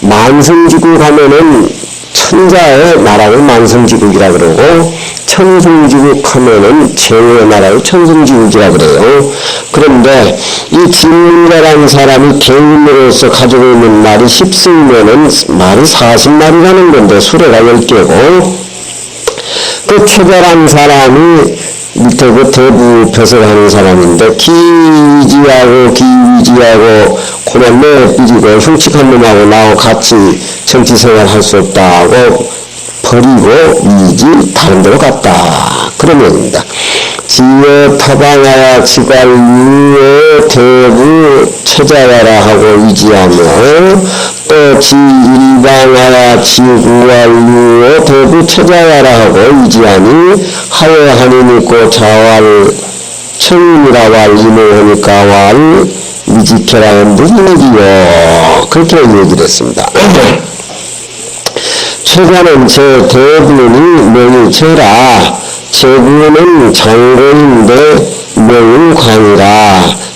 만성지국 하면은 천자의 나라를 만성지국이라 그러고 천성지국 하면은 제후의 나라를 천성지국이라 그래요. 그런데 이 진문자라는 사람이 개인으로서 가지고 있는 말이 10승이면은 말이 40마리라는 건데 수레가 10개고 그 최자라는 사람이 밑에 그 대부 벼슬하는 사람인데 기지하고 기위지하고 고만 내비리고 흉측한 놈하고 나하고 같이 정치생활 할 수 없다고 버리고 이지 다른 데로 갔다. 그런 얘기입니다. 지여 타방하야 지관유의 대부 최자야라 하고 이지하며 또 지일방하야 지구활유의 대부 최자야라 하고 이지하니 하여 하늘 있고 자활 청이라 왈 이노하니까 왈 미지케라 누구이기요. 그렇게 얘기를 했습니다. 최자는 제 대부는 명의체라 제부는 장군인데 명의관이라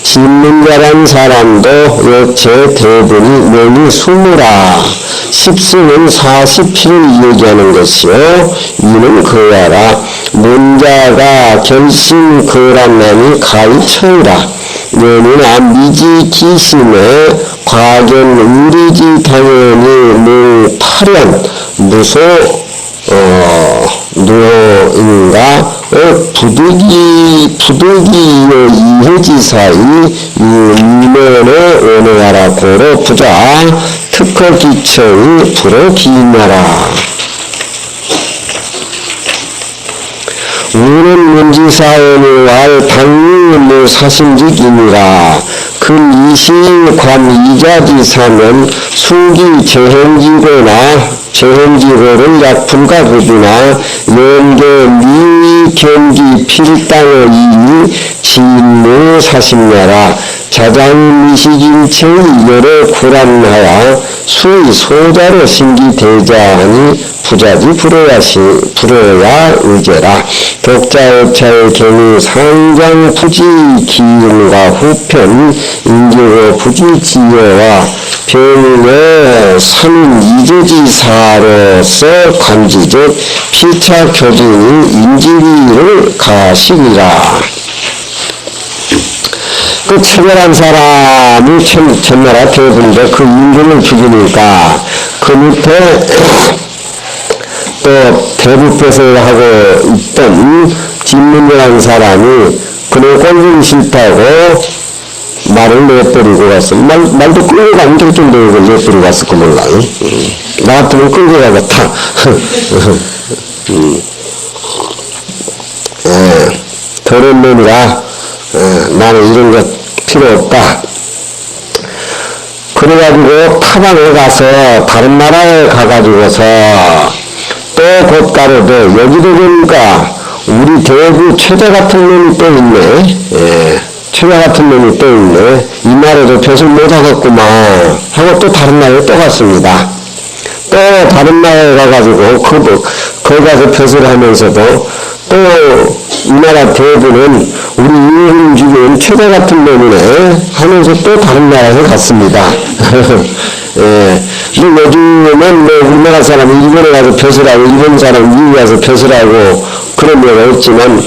진문자란 사람도 역제 대부는 명의 수무라 10승은 40필을 얘기하는 것이요 이는 그야라 문자가 결심 그란남이 가이처이라 연이나 미지 기심에 과견 의리지 당연히 무탈연 무소 누인가 부득이의 이해지사의 유면의 원해하라 고로 부자 특허 기체의 불어 기인하라. 우는 문지사원의 당유의 사심직이니라. 그 이시관 이자지사면 순기 재행지고를 약품과 구비나 연계 미 경기 필당의 이의 진무 사심야라. 자장 미식인체의 여러 구란하야 수의 소자로 신기 대자하니 부자지 불어야 의제라. 격자오차의 경우 상장 부지 기인과 후편 인기고 부지 지여와 병의 삼인 이조지사로서 관지적 피차 교진이 인지비를 가시리라. 그 체별한 사람이 전나라 대부인데 그 인근을 죽이니까 그 밑에 또 대부패설 하고 있던 진문이라는 사람이 그를 꼴보기 싫다고 말을 내버리고 갔어. 말도 끌고 가면 될 정도로 내버리고 갔을 거 몰라. 나 같으면 끌고 가겠다. 더러운 놈이라 나는 이런 것 필요 없다. 그래가지고 타방에 가서 다른 나라에 가가지고서 또 곧가로도 여기도 보니까 우리 대구 최자 같은 놈이 또 있네. 최자 같은 놈이 또 있네. 이 나라도 벼슬 못하겠구만 하고 또 다른 나라에 또 갔습니다. 또 다른 나라에 가가지고 거기 가서 벼슬을 하면서도 또 이 나라 대부는 우리 인근 주변 최자 같은 놈이네 하면서 또 다른 나라에 갔습니다. 근데 요즘은 우리나라 사람이 일본에 가서 벼슬하고 일본 사람 미국에 가서 벼슬하고 그런 데가 있지만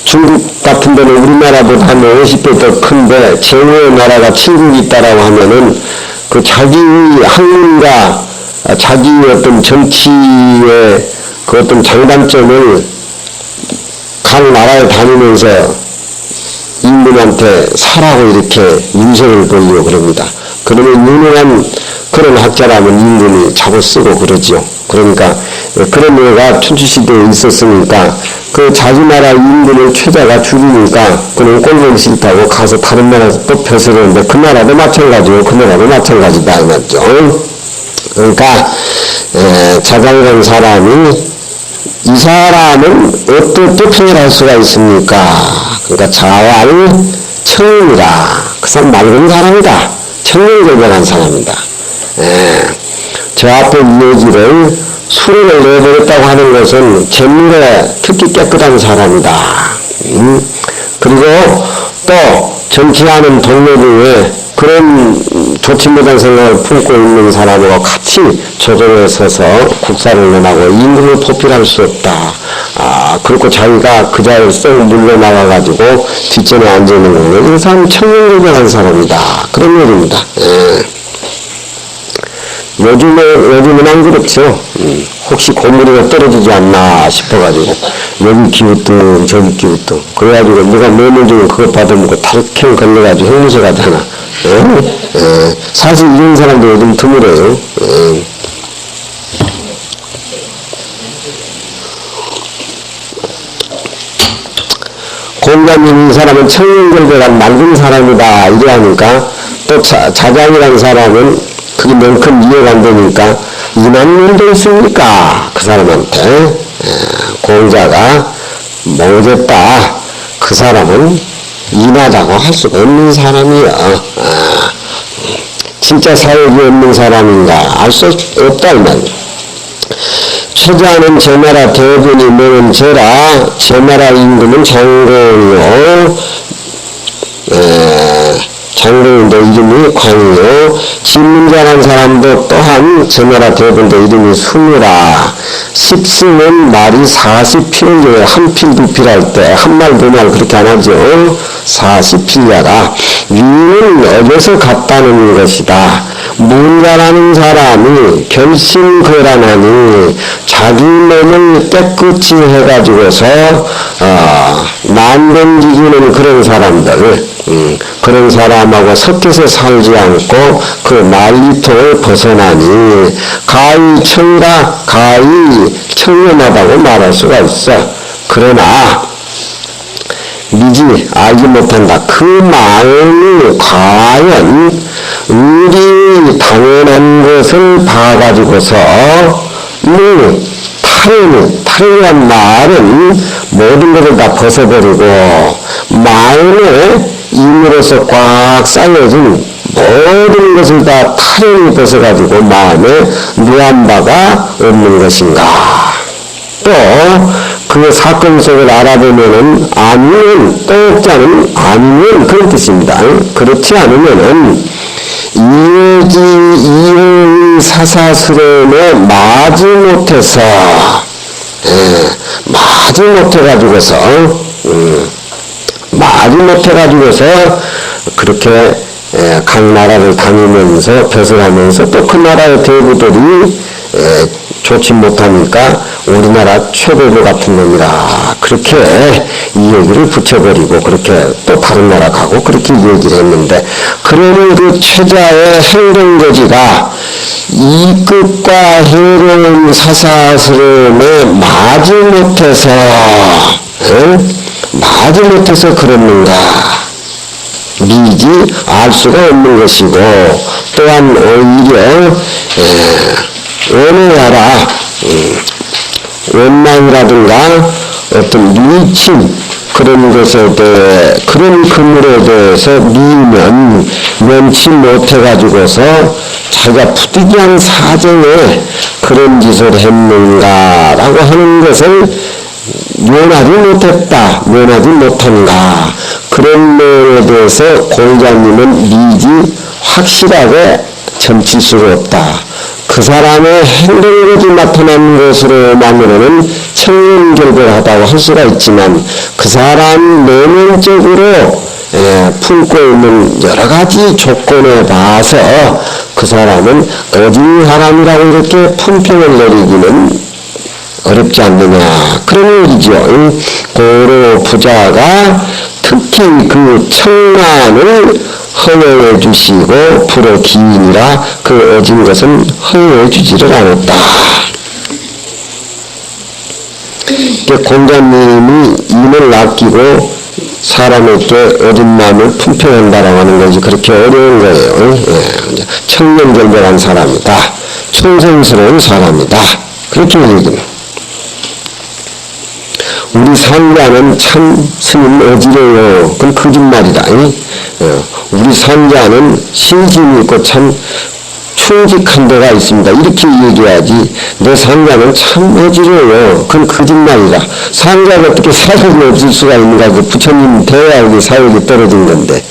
중국 같은 데는 우리나라보다 한 50배 더 큰데 제후의 나라가 칠국이 있다라고 하면은 그 자기의 학문과 자기의 어떤 정치의 그 어떤 장단점을 각 나라에 다니면서 인민한테 사라고 이렇게 인생을 보이고 그럽니다. 그러면 유능한 그런 학자라면 인민이 잡아쓰고 그러죠. 그러니까 그런 애가 춘추시대에 있었으니까 그 자기 나라 인민을 최자가 죽이니까 그는 꼴보기 싫다고 가서 다른 나라에서 또 벼슬했는데 그 나라도 마찬가지고 그 나라도 마찬가지다 이 말이죠. 그러니까 자장이라는 사람이 이 사람은 어떻게 표현할 수가 있습니까? 그러니까 자활 청이라. 그 사람 맑은 사람이다. 청명결백한 사람이다. 저 앞에 이야기를 수를 내버렸다고 하는 것은 재물에 특히 깨끗한 사람이다. 그리고 또 정치하는 동료 중에 그런 좋지 못한 생각을 품고 있는 사람하고 같이 조정에 서서 국사를 논하고 임금을 포필할 수 없다. 그리고 자기가 그 자리에 썩 물러나가가지고 뒷전에 앉아있는 거예요. 이 사람은 청명결백한 사람이다. 그런 얘기입니다. 요즘은 안 그렇죠. 혹시 고무리가 떨어지지 않나 싶어가지고 여기 기우뚱 저기 기우뚱 그래가지고 누가 매물주면 그것 받아먹고 탈캔 걸려가지고 형무소 가잖아. 사실 이런 사람도 요즘 드물어요. 공자님 이 사람은 청명결백한 맑은 사람이다 이래하니까 또 자장이라는 사람은 그게 맨큼 이해가 안 되니까 이만 일도 있습니까? 그 사람한테 공자가 모르겠다. 그 사람은 인하다고 할 수가 없는 사람이야. 진짜 사역이 없는 사람인가 알 수 없다 이 말이야. 최자는 제 나라 대군이 명은 제라. 제 나라 임금은 장공이요. 장군도 이름이 광이요. 진문자라는 사람도 또한 저 나라 대군도 이름이 순우라. 10승은 말이 40필을 한 필, 두 필 할 때 한 말, 두 말 그렇게 안 하죠. 40필야라. 위는 어디서 갔다는 것이다. 뭔가라는 사람이 결심거란하니 자기 몸을 깨끗이 해가지고서 난동지기는 그런 사람들, 그런 사람하고 섞여서 살지 않고 그 난리통을 벗어나니 가히 청렴하다고 말할 수가 있어. 그러나 미지 알지 못한다. 그 마음이 과연 의리 당연한 것을 봐가지고서 타령한 말은 모든 것을 다 벗어버리고 마음에 임으로써 꽉 쌓여진 모든 것을 다 타령이 벗어가지고 마음에 누한 바가 없는 것인가. 또 그 사건 속을 알아보면은 아니면 또 없자는 아니면 그런 뜻입니다. 그렇지 않으면은 이의 사사스러움에 마지 못해가지고서 그렇게 각 나라를 다니면서 벼슬하면서 또 그 나라의 대부들이 좋지 못하니까 우리나라 최고조 같은 놈이라 그렇게 이 얘기를 붙여버리고 그렇게 또 다른 나라 가고 그렇게 얘기를 했는데, 그러면 그 최자의 행동거지가 이끝과 해로운 사사스러움에 마지 못해서 그랬는가. 미지 알 수가 없는 것이고, 또한 오히려 원망이라든가 어떤 미침 그런 것에 대해, 그런 근물에 대해서 미면 면치 못해가지고서 자기가 부득이한 사정에 그런 짓을 했는가라고 하는 것을 면하지 못한가. 그런 면에 대해서 공자님은 미지 확실하게 점칠 수가 없다. 그 사람의 행동거지 나타난 것으로만으로는 청렴결별하다고 할 수가 있지만, 그 사람 내면적으로 품고 있는 여러 가지 조건에 봐서 그 사람은 어진 사람이라고 이렇게 품평을 내리기는 어렵지 않느냐, 그런 얘기죠. 고로 부자가 특히 그 청란을 허용해 주시고 불어 기인이라 그 어진 것은 허용해 주지를 않았다. 공자님이 인을 아끼고 사람에게 어진 마음을 품평한다라고 하는 것이 그렇게 어려운 거예요. 청렴결별한 사람이다, 충성스러운 사람이다, 그렇게 얘기합니다. 우리 상자는 참 스님 어지러워요. 그건 거짓말이다. 우리 상자는 신심이 있고 참 충직한 데가 있습니다. 이렇게 얘기해야지. 내 상자는 참 어지러워요. 그건 거짓말이다. 상자가 어떻게 사역이 없을 수가 있는가. 그 부처님 대화하기 사역이 떨어진 건데.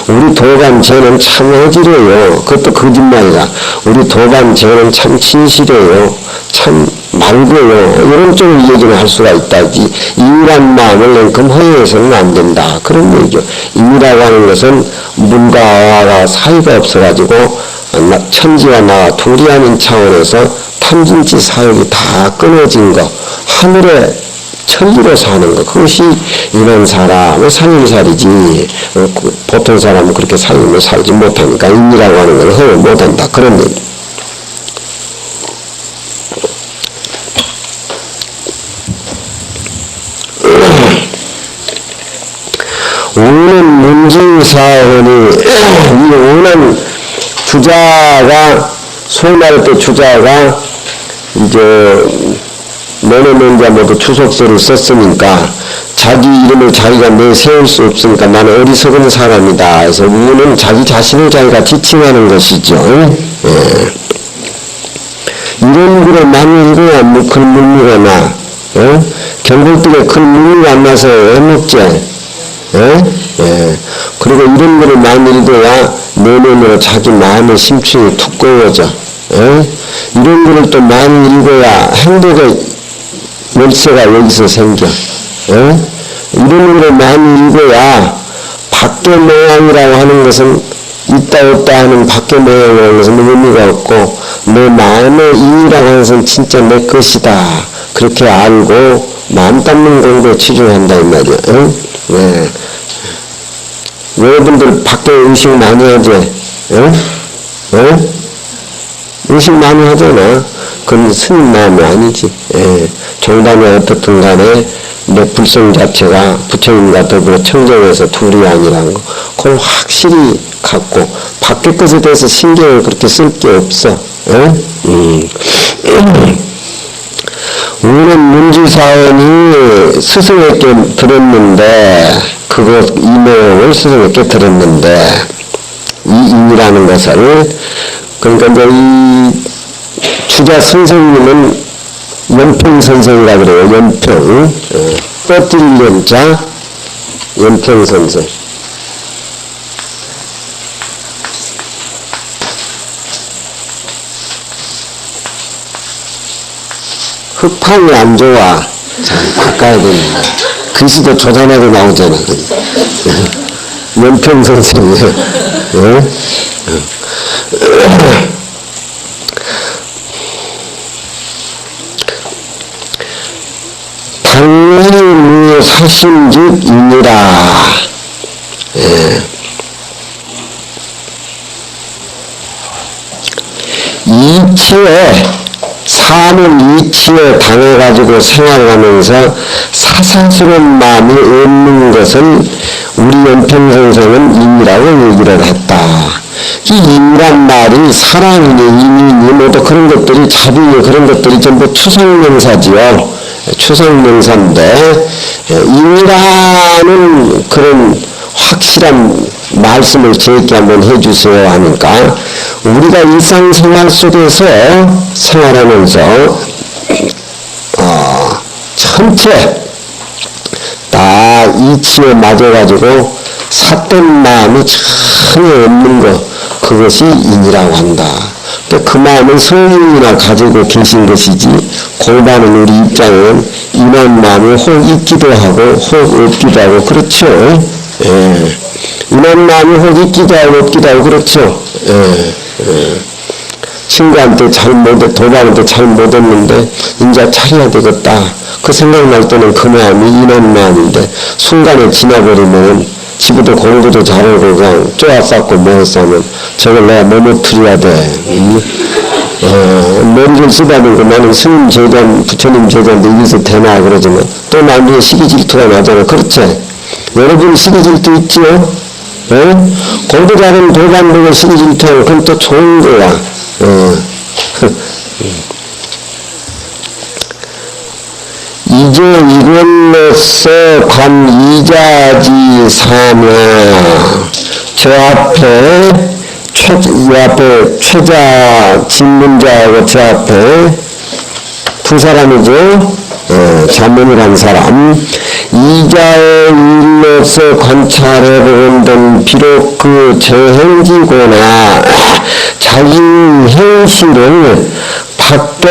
우리 도반 쟤는 참 어지러워요. 그것도 거짓말이다. 우리 도반 쟤는 참 진실해요. 참 말고요. 이런 쪽으로 얘기를 할 수가 있다지. 이유란 마음을 냉큼 허용해서는 안 된다. 그런 얘기죠. 이유라고 하는 것은 문과 어와 사이가 없어가지고 천지와 나와 둘이 아닌 차원에서 탐진치 사역이 다 끊어진 거, 하늘에 천지로 사는 것, 그것이 이런 사람의 살림살이지. 보통 사람은 그렇게 삶을 살지 못하니까 인이라고 하는 걸 허용 못한다. 그런 얘기. 오는 문징사원이 이 오는 주자가, 소위 말할 때 주자가 이제 너네는 모두 추석서를 썼으니까 자기 이름을 자기가 내세울 수 없으니까 나는 어리석은 사람이다. 그래서 우는 자기 자신을 자기가 지칭하는 것이죠. 이런 글을 많이 읽어야 큰 물미가 나. 경골등에 큰 물미가 안 나서 왜 먹지? 그리고 이런 글을 많이 읽어야 내면으로 자기 마음의 심층이 두꺼워져. 이런 글을 또 많이 읽어야 행복의 열쇠가 여기서 생겨. 이런 글을 많이 읽어야 밖의 모양이라고 하는 것은 있다 없다 하는 밖에 모양이라는 것은 의미가 없고 내 마음의 인이라고 하는 것은 진짜 내 것이다. 그렇게 알고 마음 닦는 공부에 치중한다 이 말이야. 응? 네. 여러분들 밖에 의식 많이 하지? 응? 응? 의식 많이 하잖아. 그건 스님 마음이 아니지. 예. 종단이 어떻든 간에 내 불성 자체가 부처님과 더불어 청정해서 둘이 아니라는 거. 그걸 확실히 갖고 밖에 것에 대해서 신경을 그렇게 쓸 게 없어. 예? 우리는 문지사원이 스승에게 들었는데 이 내용을 스승에게 들었는데 이 인이라는 것을 그러니까 이제 이 주자 선생님은 연평 선생이라 그래요. 연평 떠뜨릴 연자 연평 선생. 흑판이 안 좋아. 자, 바꿔야 됩니다. 글씨도 조잔하게 나오잖아. 연평 선생이에요. 당연히 사심즉 인이라. 이치에 사는 이치에 당해가지고 생활하면서 사사스러운 마음이 없는 것은 우리 연평선생은 인이라고 얘기를 했다. 이 인이란 말이 사랑이니 인이니 모두 그런 것들이 자비니 그런 것들이 전부 추상명사지요. 추상명사인데 인이라는 그런 확실한 말씀을 제게 한번 해주세요 하니까 우리가 일상생활 속에서 생활하면서 전체 다 이치에 맞아가지고 삿된 마음이 전혀 없는 것 그것이 인이라고 한다. 그 마음은 성인이나 가지고 계신 것이지 공부하는 우리 입장은 인한 마음이 혹 있기도 하고 혹 없기도 하고 그렇죠. 예. 인한 마음이 혹 있기도 하고 없기도 하고 그렇죠. 친구한테 도발한테 잘 못했는데 이제 차려야 되겠다. 그 생각날 때는 그 마음이 인한 마음인데 순간에 지나버리면 집에도 공부도 잘하고 그냥 쪼아쌌고 뭐했으면 저걸 내가 넘어뜨려야 돼. 머리를 쓰다듬고 나는 스님 제자 부처님 제자인데 이래서 되나 그러지만 또 나중에 시기질투가 나잖아. 그렇지? 여러분 시기질투 있지요? 공부 잘하면 도반 보고 시기질투하고 그건 또 좋은 거야. 이제 이걸로써 관이자지 사며 저 앞에 최자 진문자하고 저 앞에 두 사람이죠. 자문이란 사람 이자의 일로서 관찰해 보건던 비록 그 제행지거나 자기 행실을 밖에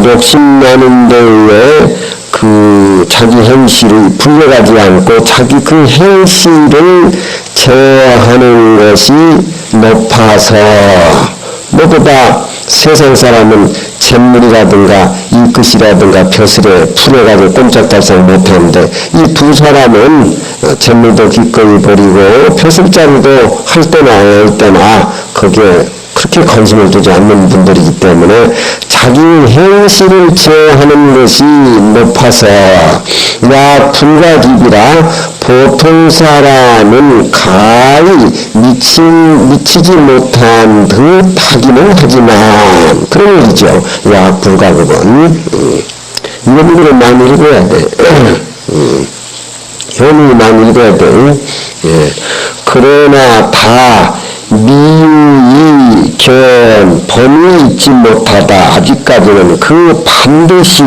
욕심나는 데에 그 자기 행실을 불려가지 않고 자기 그 행실을 제어하는 것이 높아서 모두 다 세상 사람은 잿물이라든가 이끝이라든가 벼슬에 풀어가지고 꼼짝달싹 못하는데 이 두 사람은 잿물도 기꺼이 버리고 벼슬자리도 할 때나 할 때나 거기에 그렇게 관심을 두지 않는 분들이기 때문에 자기 행실을 제어하는 것이 높아서 야 불가기비라 보통 사람은 가히 미치지 못한 듯 하기는 하지만 그런 얘기죠. 야 불가급은 이런 분들은 많이 읽어야 돼. 현이 많이 읽어야 돼. 예. 그러나 다 미유이 범위 있지 못하다. 아직까지는 그 반드시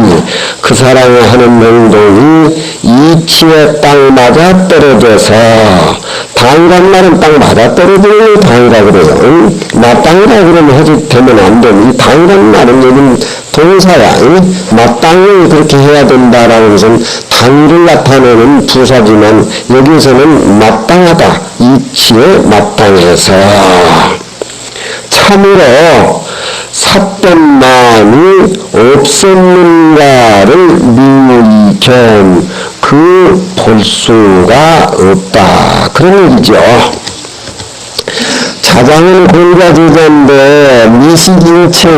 그 사람이 하는 행동이 이치에 딱 맞아 떨어져서 당이란 말은 딱 맞아 떨어지는 당이라 그래요. 마땅이라 그러면 해도 되면 안 되는 이 당이란 말은 여기는 동사야. 마땅히 그렇게 해야 된다라는 것은 당위를 나타내는 부사지만 여기서는 마땅하다. 이 이치에 마땅해서 참으로 삿된 마음이 없었는가를 미견 그 볼 수가 없다. 그런 얘기죠. 자장은 공자제자인데 미식인체이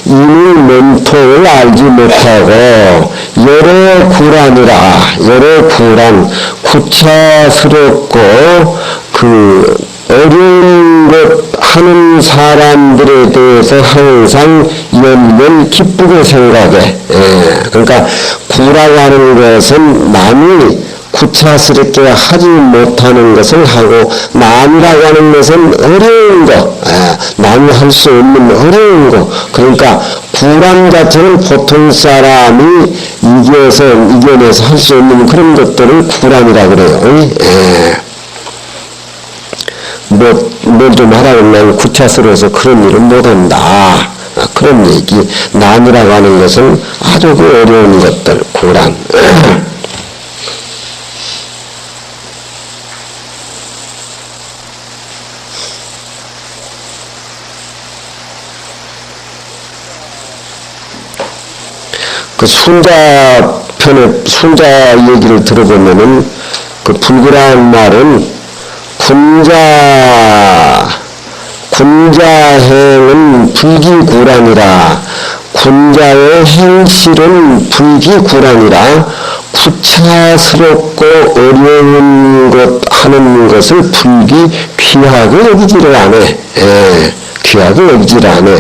이미 몸통을 알지 못하고 여러 구란 구차스럽고 그 어려운 것 하는 사람들에 대해서 항상 연면 기쁘게 생각해. 그러니까 구라고 하는 것은 남이 구차스럽게 하지 못하는 것을 하고, 남이라고 하는 것은 어려운 거, 남이 할 수 없는 어려운 거. 그러니까 구람 자체는 보통 사람이 이겨내서 할 수 없는 그런 것들을 구람이라 그래요. 뭘 좀 하라고 하면 구차스러워서 그런 일은 못한다. 그런 얘기. 남이라고 하는 것은 아주 그 어려운 것들, 구람. 그 순자 얘기를 들어보면은 그 불구라는 말은 군자행은 불기구란이라, 군자의 행실은 불기구란이라, 구차스럽고 어려운 것 하는 것을 귀하게 여기지를 않아. 귀하게 여기지를 않아.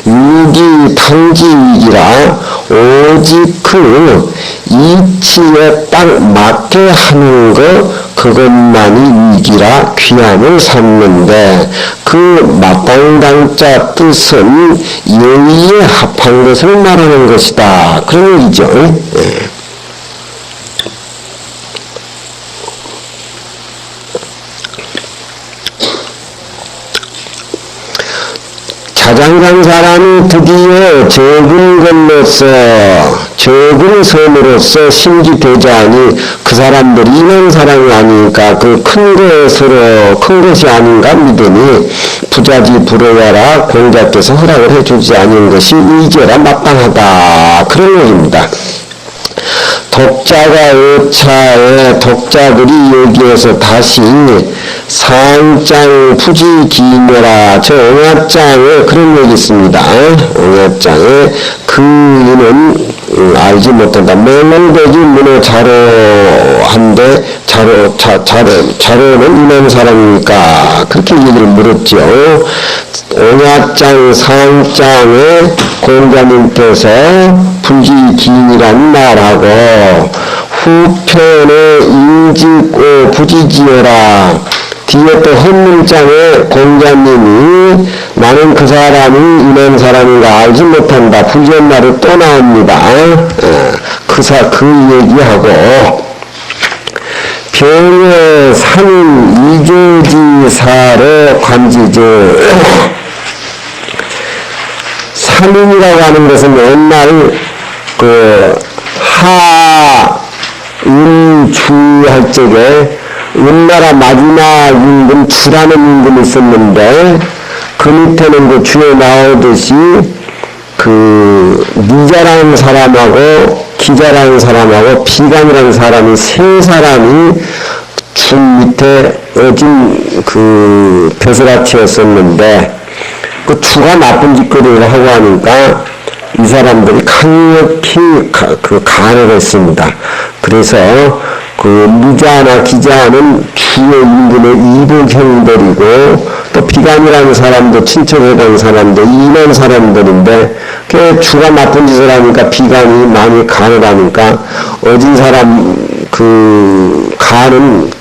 위기 당기이기라 오직 그 이치에 딱 맞게 하는 것, 그것만이 위기라 귀함을 삼는데, 그 마땅당자 뜻은 예의에 합한 것을 말하는 것이다. 그런 얘기죠. 자장간 사람이 드디어 적은 섬으로서 심기되자니, 그 사람들이 이런 사람이 아니니까 그 큰 것이 아닌가 믿으니, 부자지 부러워라 공자께서 허락을 해주지 않은 것이 이제라 마땅하다. 그런 얘기입니다. 독자가 어차에 독자들이 여기에서 다시 상장 부지기묘라, 저 옹야장에 그런 얘기 있습니다. 옹야장에 그 이는 알지 못한다. 맹언되지 문어 자로한데 자로는 이런 사람이니까 그렇게 얘기를 물었죠. 옹야장 상장에 공자님께서 불지기인이란 말하고, 후편에 인직오 부지지어라, 뒤에 또 헌문장에 공자님이 나는 그 사람이 이런 사람인가 알지 못한다, 불전말이 또 나옵니다. 그 얘기하고, 병의 산인 이조지사로 관지죠. 산인이라고 하는 것은 옛날 하은주할 적에 은나라 마지막 임금 주라는 임금이 있었는데, 그 밑에는 그 주에 나오듯이 그 미자라는 사람하고 기자라는 사람하고 비간이라는 사람이 세 사람이 주 밑에 어진 그 벼슬아치였었는데, 그 주가 나쁜 짓거리를 하고 하니까 이 사람들이 강력히 간을 했습니다. 그래서 그 미자나 기자는 주의 임금의 이복형들이고, 또 비간이라는 사람도 친척이라는 사람도 이런 사람들인데, 그 주가 나쁜 짓을 하니까 비간이 많이 간을 하니까 어진 사람 그 간은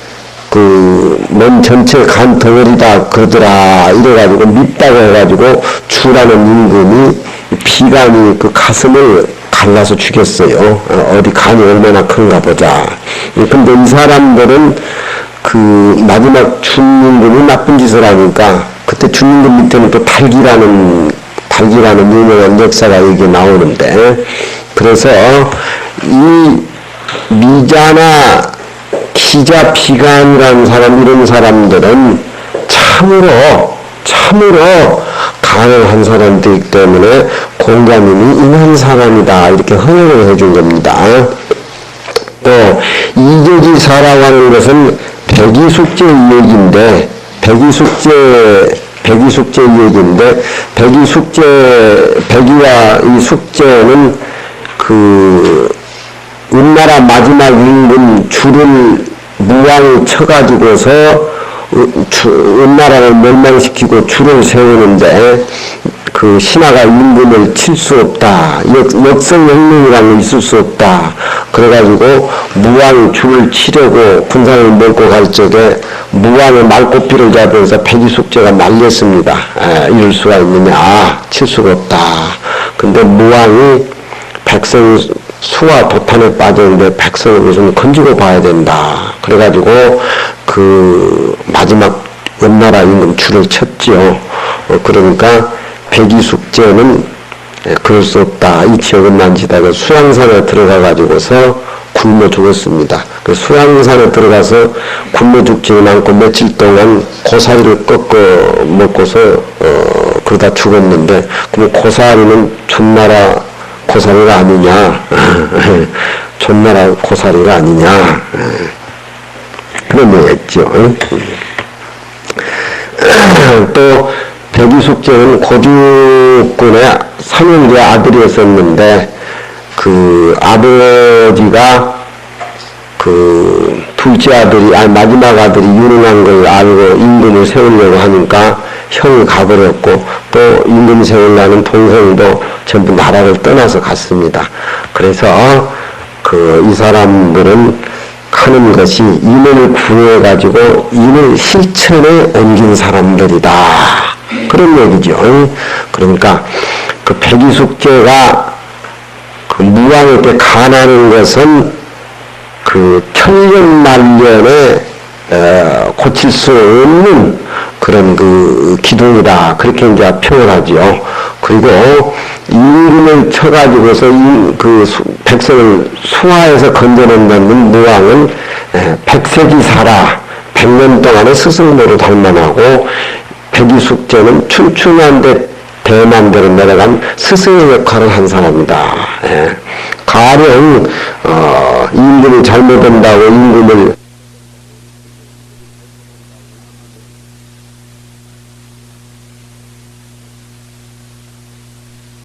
몸 전체 간 덩어리다 그러더라, 이래가지고 밉다고 해가지고 주라는 임금이 비간이 그 가슴을 갈라서 죽였어요. 어디 간이 얼마나 큰가 보자. 근데 이 사람들은 그 마지막 준임금이 나쁜 짓을 하니까, 그때 준임금 밑에는 또 달기라는 유명한 역사가 여기 나오는데, 그래서 이 미자나 기자 비간이라는 사람, 이런 사람들은 참으로 가능한 사람들이기 때문에 공자님이 인한 사람이다 이렇게 허용을 해준 겁니다. 또 이조지사라고 하는 것은 백이숙제 얘기인데 백이와 이 숙제는 그 은나라 마지막 임금 줄을 무왕이 쳐가지고서 은나라를 멸망시키고 줄을 세우는데 그 신하가 임금을 칠 수 없다. 역성혁명이라는 게 있을 수 없다. 그래가지고 무왕이 줄을 치려고 군상을 몰고 갈 적에 무왕의 말꼬피를 잡아서 백이숙제가 말렸습니다. 이럴 수가 있느냐. 칠 수가 없다. 근데 무왕이 백성 수와 도탄에 빠졌는데 백성을 무슨 건지고 봐야 된다. 그래가지고 그 마지막 은나라 임금 줄을 쳤지요. 그러니까 백이숙제는 그럴 수 없다. 이 지역은 난지다가 수양산에 들어가가지고서 굶어 죽었습니다. 그 수양산에 들어가서 굶어 죽지는 않고 며칠 동안 고사리를 꺾어 먹고서 그러다 죽었는데, 그럼 고사리는 존나라 고사리가 아니냐, 존나라 고사리가 아니냐, 그런 얘기했죠. 또 백이숙제는 고죽군의 삼형제 아들이었었는데 그 아버지가 그 둘째 아들이 마지막 아들이 유능한 걸 알고 임금을 세우려고 하니까 형이 가버렸고, 또 임금 세우려는 동생도 전부 나라를 떠나서 갔습니다. 그래서 이 사람들은 하는 것이 인을 구해가지고 인을 실천에 옮긴 사람들이다. 그런 얘기죠. 그러니까 그 백이숙제가 그 무왕에게 간하는 것은 그 천년만년에 고칠 수 없는 그런 그 기둥이다. 그렇게 이제 표현하죠. 그리고 임금을 쳐가지고서 그 백성을 수하에서 건져낸다는 무왕은 백세기 살아 100년 동안의 스승노릇 할 만하고, 백이숙제는 춘추난대 대만대로 내려간 스승의 역할을 한 사람이다. 가령 임금이 잘못한다고 임금을